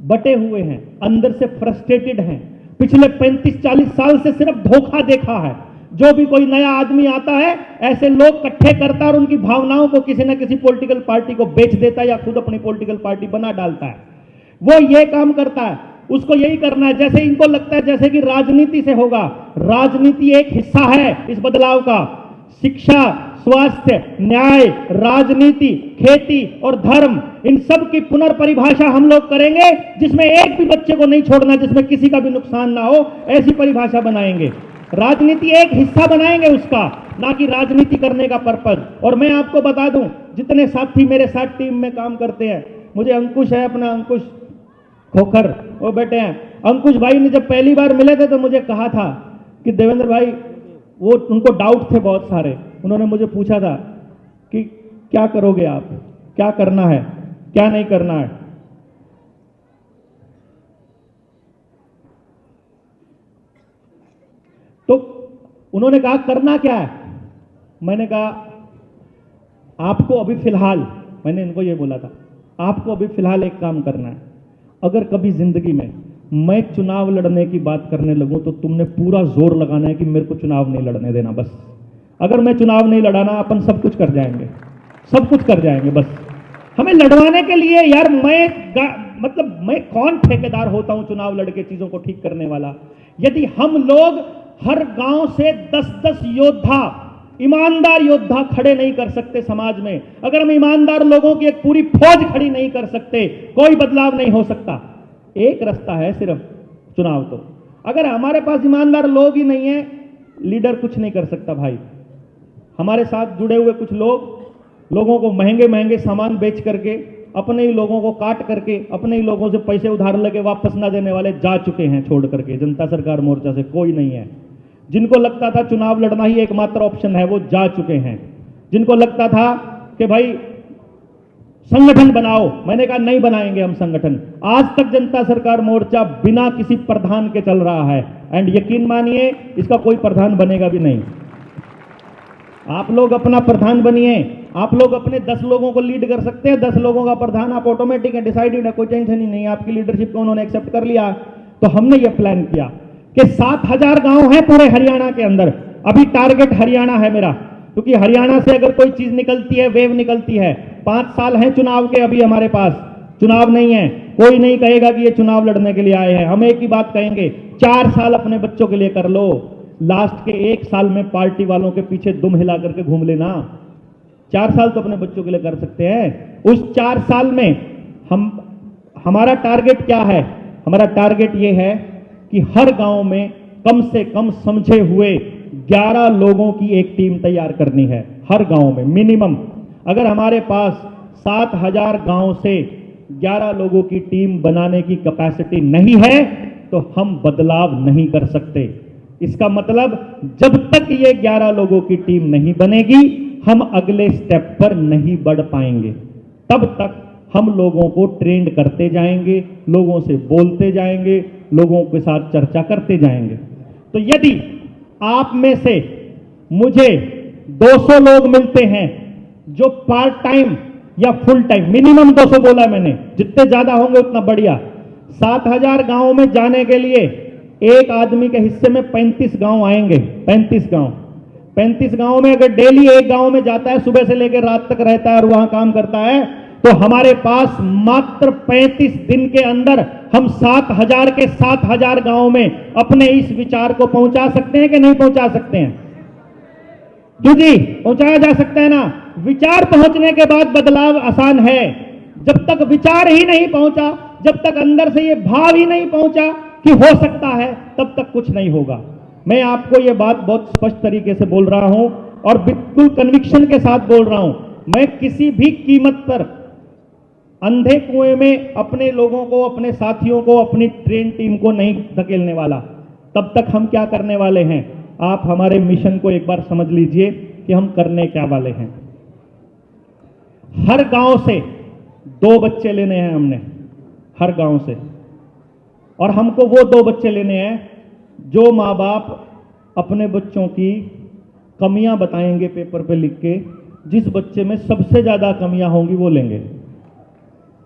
बटे हुए हैं, अंदर से फ्रस्ट्रेटेड हैं। पिछले 35-40 साल से सिर्फ धोखा देखा है। जो भी कोई नया आदमी आता है ऐसे लोग इकट्ठे करता है और उनकी भावनाओं को किसी न किसी पॉलिटिकल पार्टी को बेच देता है या खुद अपनी पॉलिटिकल पार्टी बना डालता है। वो ये काम करता है, उसको यही करना है। जैसे इनको लगता है जैसे कि राजनीति से होगा, राजनीति एक हिस्सा है इस बदलाव का। शिक्षा, स्वास्थ्य, न्याय, राजनीति, खेती और धर्म, इन सब की पुनर्परिभाषा हम लोग करेंगे, जिसमें एक भी बच्चे को नहीं छोड़ना, जिसमें किसी का भी नुकसान ना हो, ऐसी परिभाषा बनाएंगे। राजनीति एक हिस्सा बनाएंगे उसका, ना कि राजनीति करने का पर्पज। और मैं आपको बता दूं, जितने साथी मेरे साथ टीम में काम करते हैं, मुझे अंकुश है अपना, अंकुश खोखर, वो बैठे हैं। अंकुश भाई ने जब पहली बार मिले थे तो मुझे कहा था कि देवेंद्र भाई, वो उनको डाउट थे बहुत सारे। उन्होंने मुझे पूछा था कि क्या करोगे आप, क्या करना है, क्या नहीं करना है। तो उन्होंने कहा करना क्या है। मैंने कहा आपको अभी फिलहाल, मैंने इनको ये बोला था, आपको अभी फिलहाल एक काम करना है। अगर कभी जिंदगी में मैं चुनाव लड़ने की बात करने लगूं तो तुमने पूरा जोर लगाना है कि मेरे को चुनाव नहीं लड़ने देना। बस अगर मैं चुनाव नहीं लड़ाना, अपन सब कुछ कर जाएंगे, सब कुछ कर जाएंगे। बस हमें लड़वाने के लिए यार, मैं कौन ठेकेदार होता हूं चुनाव लड़के चीजों को ठीक करने वाला। यदि हम लोग हर गांव से 10-10 योद्धा, ईमानदार योद्धा खड़े नहीं कर सकते समाज में, अगर हम ईमानदार लोगों की एक पूरी फौज खड़ी नहीं कर सकते, कोई बदलाव नहीं हो सकता। एक रास्ता है सिर्फ, चुनाव। तो अगर हमारे पास ईमानदार लोग ही नहीं है, लीडर कुछ नहीं कर सकता भाई। हमारे साथ जुड़े हुए कुछ लोगों को महंगे महंगे सामान बेच करके, अपने ही लोगों को काट करके, अपने ही लोगों से पैसे उधार लेके वापस ना देने वाले जा चुके हैं छोड़ करके। जनता सरकार मोर्चा से कोई नहीं है। जिनको लगता था चुनाव लड़ना ही एकमात्र ऑप्शन है, वो जा चुके हैं। जिनको लगता था कि भाई संगठन बनाओ, मैंने कहा नहीं बनाएंगे हम संगठन। आज तक जनता सरकार मोर्चा बिना किसी प्रधान के चल रहा है, एंड यकीन मानिए इसका कोई प्रधान बनेगा भी नहीं। आप लोग अपना प्रधान बनिए, आप लोग अपने 10 लोगों को लीड कर सकते हैं। 10 लोगों का प्रधान आप ऑटोमेटिक है, डिसाइडेड है, कोई टेंशन ही नहीं। आपकी लीडरशिप को उन्होंने एक्सेप्ट कर लिया। तो हमने ये प्लान किया कि 7000 गांव हैं पूरे हरियाणा के अंदर। अभी टारगेट हरियाणा है मेरा, क्योंकि हरियाणा से अगर कोई चीज निकलती है, वेव निकलती है। 5 साल हैं चुनाव के, अभी हमारे पास चुनाव नहीं है। कोई नहीं कहेगा कि ये चुनाव लड़ने के लिए आए हैं। हम एक ही बात कहेंगे, 4 साल अपने बच्चों के लिए कर लो, लास्ट के 1 साल में पार्टी वालों के पीछे दुम हिला करके घूम लेना। 4 साल तो अपने बच्चों के लिए कर सकते हैं। उस 4 साल में हमारा टारगेट क्या है? हमारा टारगेट ये है कि हर गांव में कम से कम समझे हुए 11 लोगों की एक टीम तैयार करनी है। हर गांव में मिनिमम, अगर हमारे पास 7,000 गांव से 11 लोगों की टीम बनाने की कैपेसिटी नहीं है तो हम बदलाव नहीं कर सकते। इसका मतलब जब तक ये 11 लोगों की टीम नहीं बनेगी हम अगले स्टेप पर नहीं बढ़ पाएंगे। तब तक हम लोगों को ट्रेंड करते जाएंगे, लोगों से बोलते जाएंगे, लोगों के साथ चर्चा करते जाएंगे। तो यदि आप में से मुझे 200 लोग मिलते हैं जो पार्ट टाइम या फुल टाइम, मिनिमम 200 बोला मैंने, जितने ज्यादा होंगे उतना बढ़िया। 7,000 गांवों में जाने के लिए एक आदमी के हिस्से में 35 गांव आएंगे। 35 गांव में अगर डेली एक गांव में जाता है, सुबह से लेकर रात तक रहता है और वहां काम करता है, तो हमारे पास मात्र 35 दिन के अंदर हम 7,000 के 7,000 गांव में अपने इस विचार को पहुंचा सकते हैं कि नहीं पहुंचा सकते हैं? क्यों जी, पहुंचाया जा सकता है ना। विचार पहुंचने के बाद बदलाव आसान है। जब तक विचार ही नहीं पहुंचा, जब तक अंदर से ये भाव ही नहीं पहुंचा कि हो सकता है, तब तक कुछ नहीं होगा। मैं आपको ये बात बहुत स्पष्ट तरीके से बोल रहा हूं और बिल्कुल कन्विक्शन के साथ बोल रहा हूं। मैं किसी भी कीमत पर अंधे कुएं में अपने लोगों को, अपने साथियों को, अपनी ट्रेन टीम को नहीं धकेलने वाला। तब तक हम क्या करने वाले हैं? आप हमारे मिशन को एक बार समझ लीजिए कि हम करने क्या वाले हैं। हर गांव से 2 बच्चे लेने हैं हमने, हर गांव से। और हमको वो 2 बच्चे लेने हैं जो माँ बाप अपने बच्चों की कमियां बताएंगे पेपर पे लिख के। जिस बच्चे में सबसे ज्यादा कमियां होंगी वो लेंगे।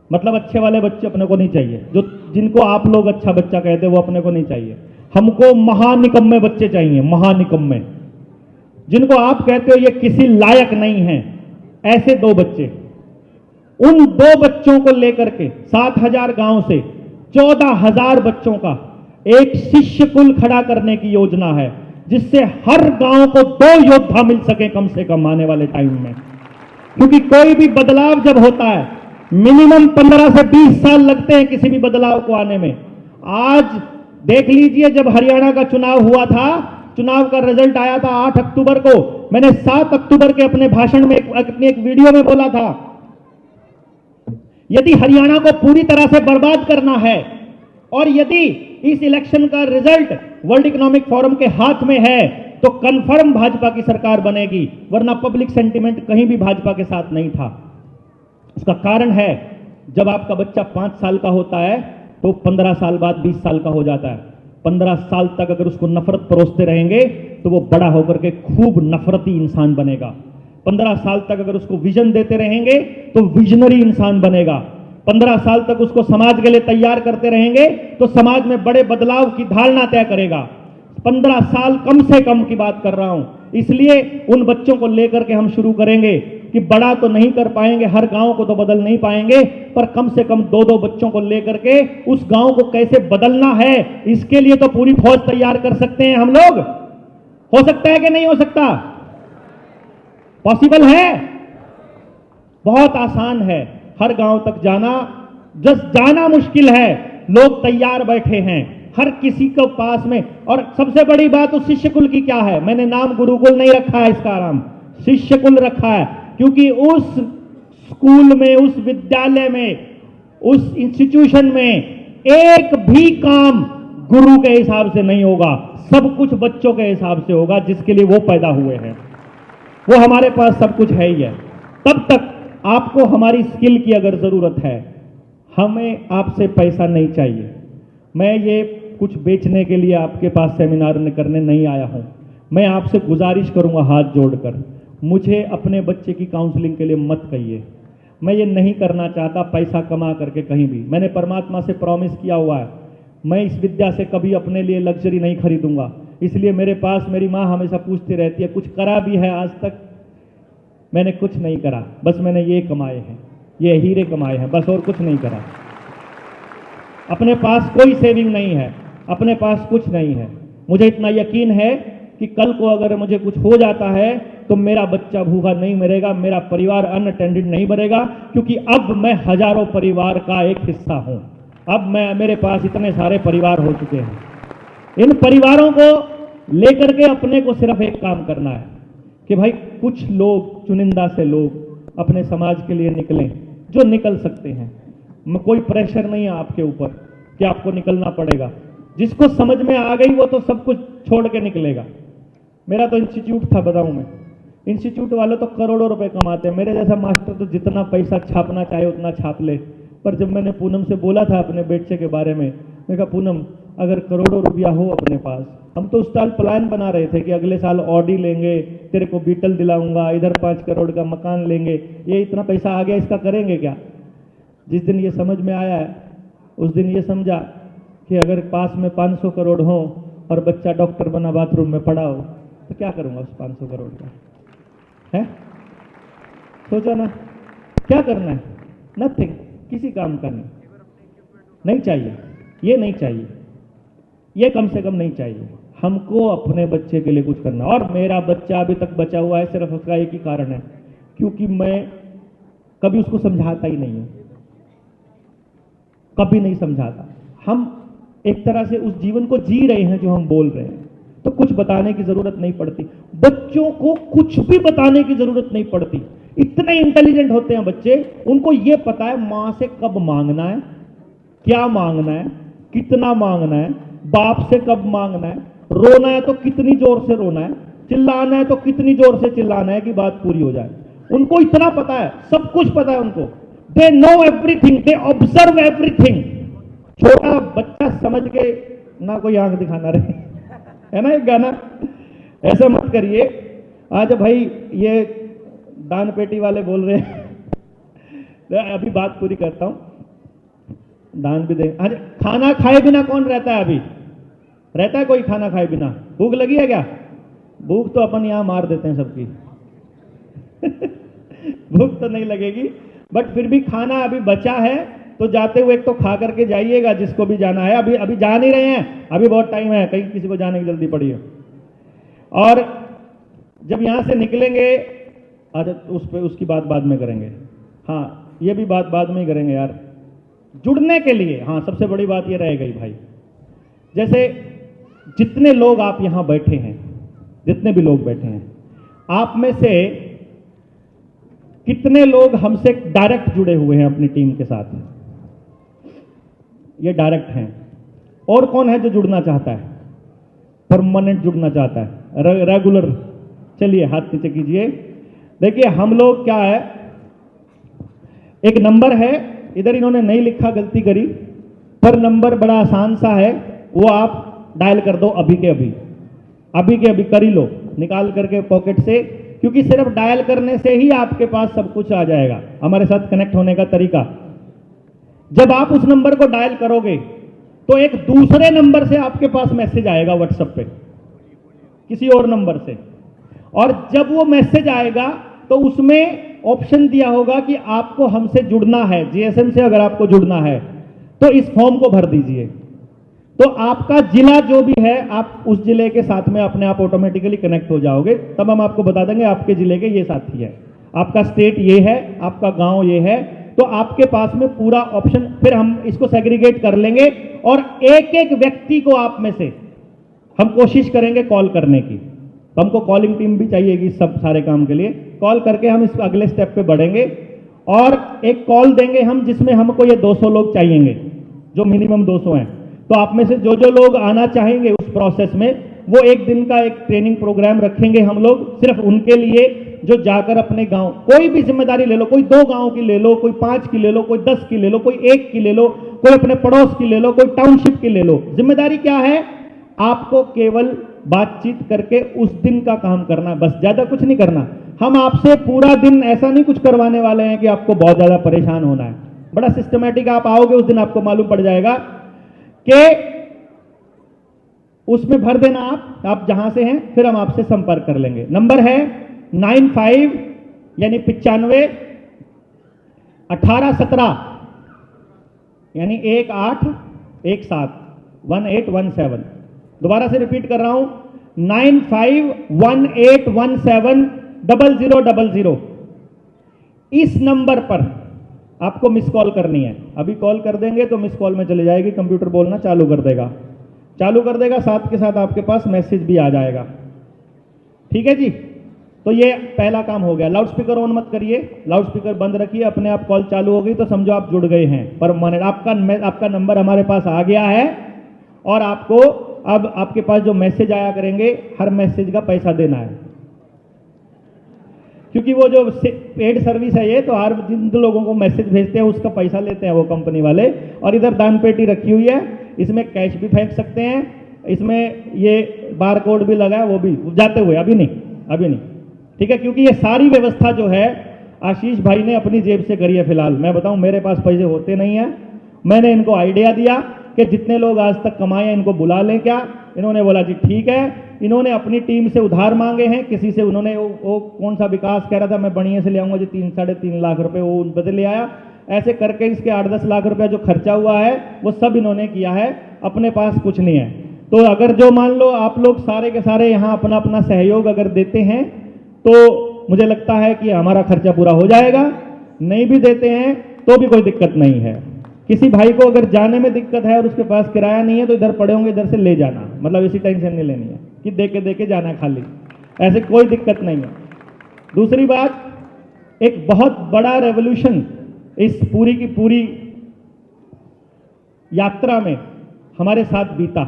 मतलब अच्छे वाले बच्चे अपने को नहीं चाहिए, जो जिनको आप लोग अच्छा बच्चा कहते हैं वो अपने को नहीं चाहिए। हमको महानिकम्मे बच्चे चाहिए, महानिकम्मे, जिनको आप कहते हो ये किसी लायक नहीं है, ऐसे 2 बच्चे। उन 2 बच्चों को लेकर के 7,000 गांव से 14,000 बच्चों का एक शिष्य कुल खड़ा करने की योजना है, जिससे हर गांव को 2 योद्धा मिल सके कम से कम आने वाले टाइम में। क्योंकि कोई भी बदलाव जब होता है मिनिमम 15 से 20 साल लगते हैं किसी भी बदलाव को आने में। आज देख लीजिए, जब हरियाणा का चुनाव हुआ था, चुनाव का रिजल्ट आया था 8 अक्टूबर को। मैंने 7 अक्टूबर के अपने भाषण में अपनी एक वीडियो में बोला था, यदि हरियाणा को पूरी तरह से बर्बाद करना है और यदि इस इलेक्शन का रिजल्ट वर्ल्ड इकोनॉमिक फोरम के हाथ में है तो कंफर्म भाजपा की सरकार बनेगी, वरना पब्लिक सेंटिमेंट कहीं भी भाजपा के साथ नहीं था। इसका कारण है, जब आपका बच्चा 5 साल का होता है तो 15 साल बाद 20 साल का हो जाता है। 15 साल तक अगर उसको नफरत परोसते रहेंगे तो वो बड़ा होकर के खूब नफरती इंसान बनेगा। 15 साल तक अगर उसको विजन देते रहेंगे तो विजनरी इंसान बनेगा। 15 साल तक उसको समाज के लिए तैयार करते रहेंगे तो समाज में बड़े बदलाव की धारणा तय करेगा। 15 साल कम से कम की बात कर रहा हूं, इसलिए उन बच्चों को लेकर के हम शुरू करेंगे कि बड़ा तो नहीं कर पाएंगे, हर गांव को तो बदल नहीं पाएंगे, पर कम से कम 2-2 बच्चों को लेकर के उस गांव को कैसे बदलना है, इसके लिए तो पूरी फौज तैयार कर सकते हैं हम लोग। हो सकता है कि नहीं हो सकता? पॉसिबल है, बहुत आसान है। हर गांव तक जाना, जस्ट जाना मुश्किल है, लोग तैयार बैठे हैं हर किसी को पास में। और सबसे बड़ी बात उस शिष्य कुल की क्या है? मैंने नाम गुरुकुल नहीं रखा है, इसका नाम शिष्य कुल रखा है, क्योंकि उस स्कूल में, उस विद्यालय में, उस इंस्टीट्यूशन में एक भी काम गुरु के हिसाब से नहीं होगा, सब कुछ बच्चों के हिसाब से होगा, जिसके लिए वो पैदा हुए हैं। वो हमारे पास सब कुछ है ही है। तब तक आपको हमारी स्किल की अगर जरूरत है, हमें आपसे पैसा नहीं चाहिए। मैं ये कुछ बेचने के लिए आपके पास सेमिनार करने नहीं आया हूं। मैं आपसे गुजारिश करूंगा हाथ जोड़कर, मुझे अपने बच्चे की काउंसलिंग के लिए मत कहिए। मैं ये नहीं करना चाहता पैसा कमा करके कहीं भी। मैंने परमात्मा से प्रॉमिस किया हुआ है, मैं इस विद्या से कभी अपने लिए लग्जरी नहीं खरीदूंगा। इसलिए मेरे पास मेरी माँ हमेशा पूछती रहती है, कुछ करा भी है आज तक? मैंने कुछ नहीं करा, बस मैंने ये कमाए हैं, ये हीरे कमाए हैं, बस और कुछ नहीं करा। अपने पास कोई सेविंग नहीं है, अपने पास कुछ नहीं है। मुझे इतना यकीन है कि कल को अगर मुझे कुछ हो जाता है तो मेरा बच्चा भूखा नहीं मरेगा, मेरा परिवार अनअटेंडेड नहीं मरेगा, क्योंकि अब मैं हजारों परिवार का एक हिस्सा हूं। अब मेरे पास इतने सारे परिवार हो चुके हैं। इन परिवारों को लेकर के अपने को सिर्फ एक काम करना है कि भाई कुछ लोग, चुनिंदा से लोग अपने समाज के लिए निकलें जो निकल सकते हैं। कोई प्रेशर नहीं है आपके ऊपर कि आपको निकलना पड़ेगा। जिसको समझ में आ गई वो तो सब कुछ छोड़ के निकलेगा। मेरा तो इंस्टीट्यूट था, बताऊं मैं, इंस्टीट्यूट वाले तो करोड़ों रुपए कमाते हैं। मेरे जैसा मास्टर तो जितना पैसा छापना चाहे उतना छाप ले। पर जब मैंने पूनम से बोला था अपने बेटे के बारे में, मैंने कहा पूनम अगर करोड़ों रुपया हो अपने पास, हम तो उस साल प्लान बना रहे थे कि अगले साल ऑडी लेंगे, तेरे को बीटल दिलाऊंगा, इधर 5 करोड़ का मकान लेंगे, ये इतना पैसा आ गया, इसका करेंगे क्या? जिस दिन ये समझ में आया है उस दिन ये समझा कि अगर पास में 500 करोड़ हो और बच्चा डॉक्टर बना बाथरूम में पड़ा हो तो क्या करूंगा उस 500 करोड़ का? है सोचा ना, क्या करना है? नथिंग, किसी काम का नहीं चाहिए, ये नहीं चाहिए, ये कम से कम नहीं चाहिए। हमको अपने बच्चे के लिए कुछ करना। और मेरा बच्चा अभी तक बचा हुआ है सिर्फ उसका एक ही कारण है, क्योंकि मैं कभी उसको समझाता ही नहीं हूं, कभी नहीं समझाता। हम एक तरह से उस जीवन को जी रहे हैं जो हम बोल रहे हैं, तो कुछ बताने की जरूरत नहीं पड़ती। बच्चों को कुछ भी बताने की जरूरत नहीं पड़ती। इतने इंटेलिजेंट होते हैं बच्चे, उनको यह पता है मां से कब मांगना है, क्या मांगना है, कितना मांगना है, बाप से कब मांगना है, रोना है तो कितनी जोर से रोना है, चिल्लाना है तो कितनी जोर से चिल्लाना है कि बात पूरी हो जाए। उनको इतना पता है, सब कुछ पता है उनको। They know everything, they observe everything. छोटा बच्चा समझ के ना कोई आंख दिखाना रहे, है ना एक गाना, ऐसा मत करिए। आज भाई ये दान पेटी वाले बोल रहे हैं अभी बात पूरी करता हूं, दान भी दे। आज खाना खाए बिना कौन रहता है? अभी रहता है कोई खाना खाए बिना? भूख लगी है क्या? भूख तो अपन यहां मार देते हैं सबकी भूख तो नहीं लगेगी, बट फिर भी खाना अभी बचा है तो जाते हुए एक तो खा करके जाइएगा जिसको भी जाना है। अभी जा नहीं रहे हैं, अभी बहुत टाइम है, कहीं किसी को जाने की जल्दी पड़ी है। और जब यहां से निकलेंगे उसकी बात बाद में करेंगे। हाँ, ये भी बात बाद में ही करेंगे यार। जुड़ने के लिए, हाँ, सबसे बड़ी बात ये रह गई भाई, जैसे जितने लोग आप यहां बैठे हैं, जितने भी लोग बैठे हैं, आप में से कितने लोग हमसे डायरेक्ट जुड़े हुए हैं अपनी टीम के साथ? ये डायरेक्ट हैं। और कौन है जो जुड़ना चाहता है, परमानेंट जुड़ना चाहता है, रेगुलर? चलिए हाथ नीचे कीजिए। देखिए हम लोग क्या है, एक नंबर है, इधर इन्होंने नहीं लिखा, गलती करी, पर नंबर बड़ा आसान सा है, वो आप डायल कर दो अभी के अभी, अभी के अभी कर ही लो, निकाल करके पॉकेट से, क्योंकि सिर्फ डायल करने से ही आपके पास सब कुछ आ जाएगा। हमारे साथ कनेक्ट होने का तरीका, जब आप उस नंबर को डायल करोगे तो एक दूसरे नंबर से आपके पास मैसेज आएगा व्हाट्सएप पे, किसी और नंबर से, और जब वो मैसेज आएगा तो उसमें ऑप्शन दिया होगा कि आपको हमसे जुड़ना है, जीएसएम से अगर आपको जुड़ना है तो इस फॉर्म को भर दीजिए। तो आपका जिला जो भी है, आप उस जिले के साथ में अपने आप ऑटोमेटिकली कनेक्ट हो जाओगे। तब हम आपको बता देंगे आपके जिले के ये साथी है, आपका स्टेट ये है, आपका गांव ये है, तो आपके पास में पूरा ऑप्शन, फिर हम इसको सेग्रीगेट कर लेंगे और एक एक व्यक्ति को आप में से हम कोशिश करेंगे कॉल करने की। तो हमको कॉलिंग टीम भी चाहिएगी सब सारे काम के लिए। कॉल करके हम इस अगले स्टेप पे बढ़ेंगे और एक कॉल देंगे हम जिसमें हमको ये 200 लोग चाहिएंगे, जो मिनिमम 200 हैं। तो आप में से जो जो लोग आना चाहेंगे उस प्रोसेस में, वो एक दिन का एक ट्रेनिंग प्रोग्राम रखेंगे हम लोग सिर्फ उनके लिए, जो जाकर अपने गांव, कोई भी जिम्मेदारी ले लो, कोई 2 गांव की ले लो, कोई 5 की ले लो, कोई 10 की ले लो, कोई 1 की ले लो, कोई अपने पड़ोस की ले लो, कोई टाउनशिप की ले लो। जिम्मेदारी क्या है? आपको केवल बातचीत करके उस दिन का काम करना, बस, ज्यादा कुछ नहीं करना। हम आपसे पूरा दिन ऐसा नहीं कुछ करवाने वाले हैं कि आपको बहुत ज्यादा परेशान होना है। बड़ा सिस्टमैटिक आप आओगे उस दिन, आपको मालूम पड़ जाएगा कि उसमें भर देना आप जहां से हैं, फिर हम आपसे संपर्क कर लेंगे। नंबर है 95 यानी 95 1817 यानी 1817 1817। दोबारा से रिपीट कर रहा हूं, 9518170000। इस नंबर पर आपको मिस कॉल करनी है। अभी कॉल कर देंगे तो मिस कॉल में चली जाएगी, कंप्यूटर बोलना चालू कर देगा, साथ के साथ आपके पास मैसेज भी आ जाएगा। ठीक है जी, तो ये पहला काम हो गया। लाउडस्पीकर ऑन मत करिए, लाउडस्पीकर बंद रखिए, अपने आप कॉल चालू हो गई तो समझो आप जुड़ गए हैं परमानेंट। आपका नंबर हमारे पास आ गया है और आपको अब आपके पास जो मैसेज आया करेंगे, हर मैसेज का पैसा देना है, क्योंकि वो जो पेड सर्विस है ये, तो हर जिन लोगों को मैसेज भेजते हैं उसका पैसा लेते हैं वो कंपनी वाले। और इधर दान पेटी रखी हुई है, इसमें कैश भी फेंक सकते हैं, इसमें ये बार कोड भी लगा है, वो भी जाते हुए अभी नहीं, ठीक है, क्योंकि ये सारी व्यवस्था जो है आशीष भाई ने अपनी जेब से करी है। फिलहाल मैं बताऊं, मेरे पास पैसे होते नहीं है, मैंने इनको आइडिया दिया कि जितने लोग आज तक कमाए हैं इनको बुला लें क्या। इन्होंने बोला जी ठीक है। इन्होंने अपनी टीम से उधार मांगे हैं, किसी से उन्होंने वो कौन सा विकास कह रहा था मैं बढ़िया से ले आऊंगा जी 3-3.5 लाख रुपए, वो बदल ले आया। ऐसे करके इसके 8-10 लाख रुपया जो खर्चा हुआ है वो सब इन्होंने किया है, अपने पास कुछ नहीं है। तो अगर जो मान लो आप लोग सारे के सारे यहाँ अपना अपना सहयोग अगर देते हैं तो मुझे लगता है कि हमारा खर्चा पूरा हो जाएगा। नहीं भी देते हैं तो भी कोई दिक्कत नहीं है। किसी भाई को अगर जाने में दिक्कत है और उसके पास किराया नहीं है तो इधर पड़े होंगे, इधर से ले जाना, मतलब इसी टेंशन नहीं लेनी है कि दे के जाना है खाली, ऐसे कोई दिक्कत नहीं है। दूसरी बात, एक बहुत बड़ा रेवोल्यूशन इस पूरी की पूरी यात्रा में हमारे साथ बीता।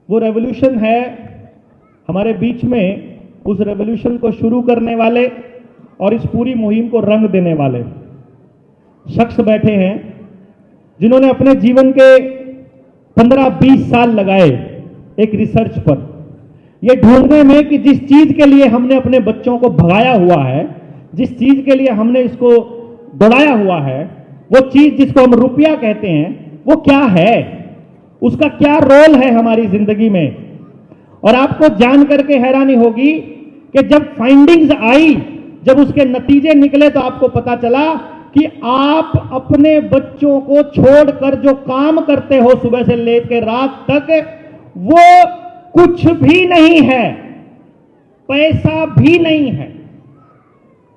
वो रेवोल्यूशन है हमारे बीच में, उस रेवोल्यूशन को शुरू करने वाले और इस पूरी मुहिम को रंग देने वाले शख्स बैठे हैं जिन्होंने अपने जीवन के 15-20 साल लगाए एक रिसर्च पर, यह ढूंढने में कि जिस चीज के लिए हमने अपने बच्चों को भगाया हुआ है, जिस चीज के लिए हमने इसको दौड़ाया हुआ है, वो चीज जिसको हम रुपया कहते हैं, वो क्या है, उसका क्या रोल है हमारी जिंदगी में। और आपको जान करके हैरानी होगी कि जब फाइंडिंग्स आई, जब उसके नतीजे निकले तो आपको पता चला कि आप अपने बच्चों को छोड़कर जो काम करते हो सुबह से लेकर रात तक, वो कुछ भी नहीं है, पैसा भी नहीं है।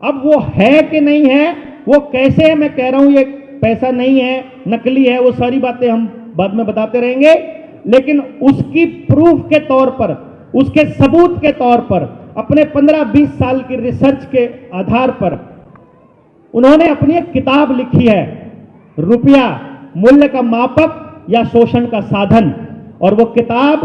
अब वो है कि नहीं है, वो कैसे है, मैं कह रहा हूं ये पैसा नहीं है, नकली है, वो सारी बातें हम बाद में बताते रहेंगे। लेकिन उसकी प्रूफ के तौर पर, उसके सबूत के तौर पर, अपने 15-20 साल की रिसर्च के आधार पर उन्होंने अपनी एक किताब लिखी है, रुपया मूल्य का मापक या शोषण का साधन। और वो किताब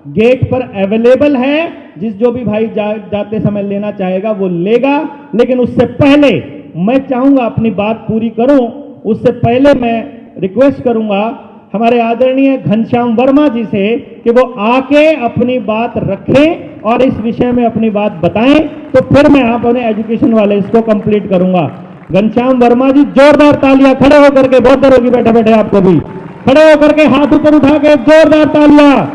गेट पर अवेलेबल है, जो भी भाई जाते समय लेना चाहेगा वो लेगा। लेकिन उससे पहले मैं चाहूंगा अपनी बात पूरी करूं, उससे पहले मैं रिक्वेस्ट करूंगा हमारे आदरणीय घनश्याम वर्मा जी से कि वो आके अपनी बात रखें और इस विषय में अपनी बात बताएं, तो फिर मैं अपने एजुकेशन वाले इसको कंप्लीट करूंगा। घनश्याम वर्मा जी, जोरदार तालियां, खड़े होकर के, बहुत देर होगी बैठे बैठे आपको भी, खड़े होकर के हाथ ऊपर उठा के जोरदार तालियां,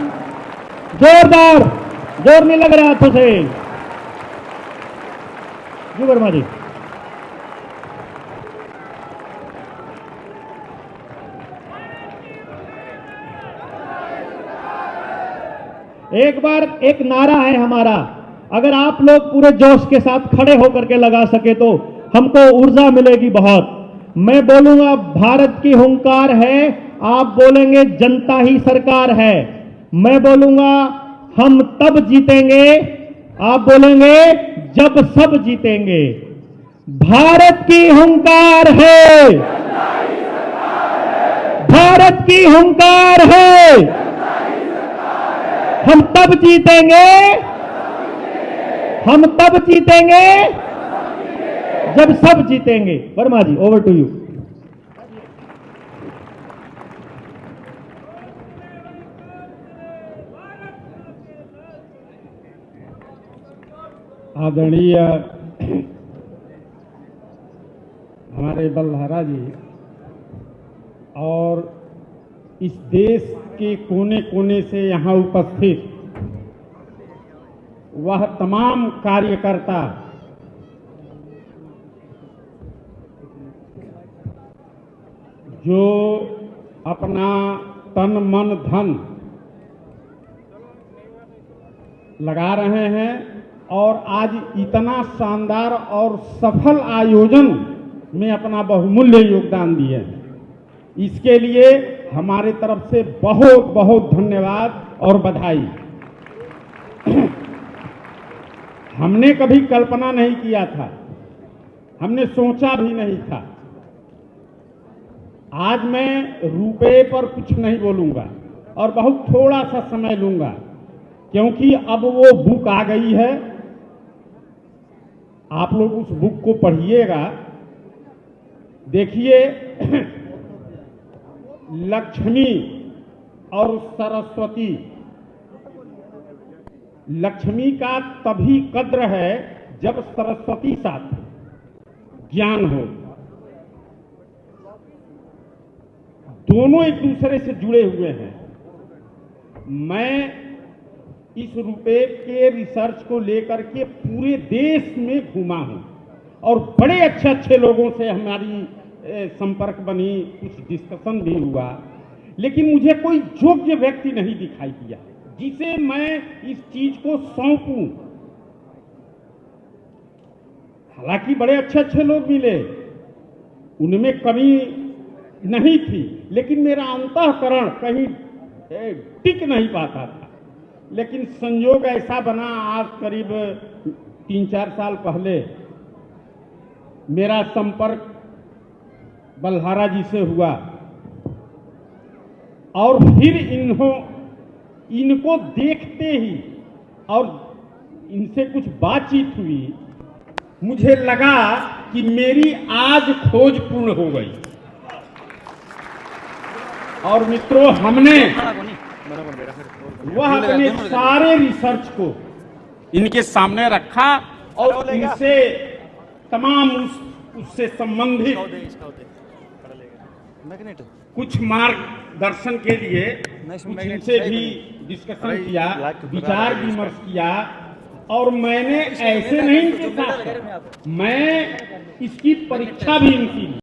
जोरदार, जोर नहीं लग रहा हाथों से जी वर्मा जी। एक बार एक नारा है हमारा, अगर आप लोग पूरे जोश के साथ खड़े होकर के लगा सके तो हमको ऊर्जा मिलेगी बहुत। मैं बोलूंगा भारत की हुंकार है, आप बोलेंगे जनता ही सरकार है। मैं बोलूंगा हम तब जीतेंगे, आप बोलेंगे जब सब जीतेंगे। भारत की हुंकार है, भारत की हुंकार है, हम तब जीतेंगे, हम तब जीतेंगे जब सब जीतेंगे। वर्मा जी, ओवर टू यू। आदरणीय हमारे बल्हारा जी और इस देश के कोने कोने से यहाँ उपस्थित वह तमाम कार्यकर्ता जो अपना तन मन धन लगा रहे हैं और आज इतना शानदार और सफल आयोजन में अपना बहुमूल्य योगदान दिए हैं। इसके लिए हमारे तरफ से बहुत बहुत धन्यवाद और बधाई। हमने कभी कल्पना नहीं किया था, हमने सोचा भी नहीं था। आज मैं रुपए पर कुछ नहीं बोलूंगा और बहुत थोड़ा सा समय लूंगा, क्योंकि अब वो बुक आ गई है। आप लोग उस बुक को पढ़िएगा। देखिए, लक्ष्मी और सरस्वती, लक्ष्मी का तभी कद्र है जब सरस्वती साथ ज्ञान हो। दोनों एक दूसरे से जुड़े हुए हैं। मैं इस रुपए के रिसर्च को लेकर के पूरे देश में घूमा हूं और बड़े अच्छे अच्छे लोगों से हमारी संपर्क बनी, कुछ डिस्कशन भी हुआ, लेकिन मुझे कोई योग्य व्यक्ति नहीं दिखाई दिया जिसे मैं इस चीज को सौंपूं। हालांकि बड़े अच्छे अच्छे लोग मिले, उनमें कमी नहीं थी, लेकिन मेरा अंतःकरण कहीं टिक नहीं पाता था। लेकिन संयोग ऐसा बना, आज करीब 3-4 साल पहले मेरा संपर्क बल्हारा जी से हुआ और फिर इनको देखते ही और इनसे कुछ बातचीत हुई, मुझे लगा कि मेरी आज खोज पूर्ण हो गई। और मित्रों, हमने वह अपने सारे रिसर्च को इनके सामने रखा और इनसे तमाम उससे संबंधित कुछ मार्गदर्शन के लिए कुछ इनसे भी डिस्कशन किया, विचार विमर्श किया। और मैंने ऐसे नहीं इनके साथ, मैं इसकी परीक्षा भी इनकी ली।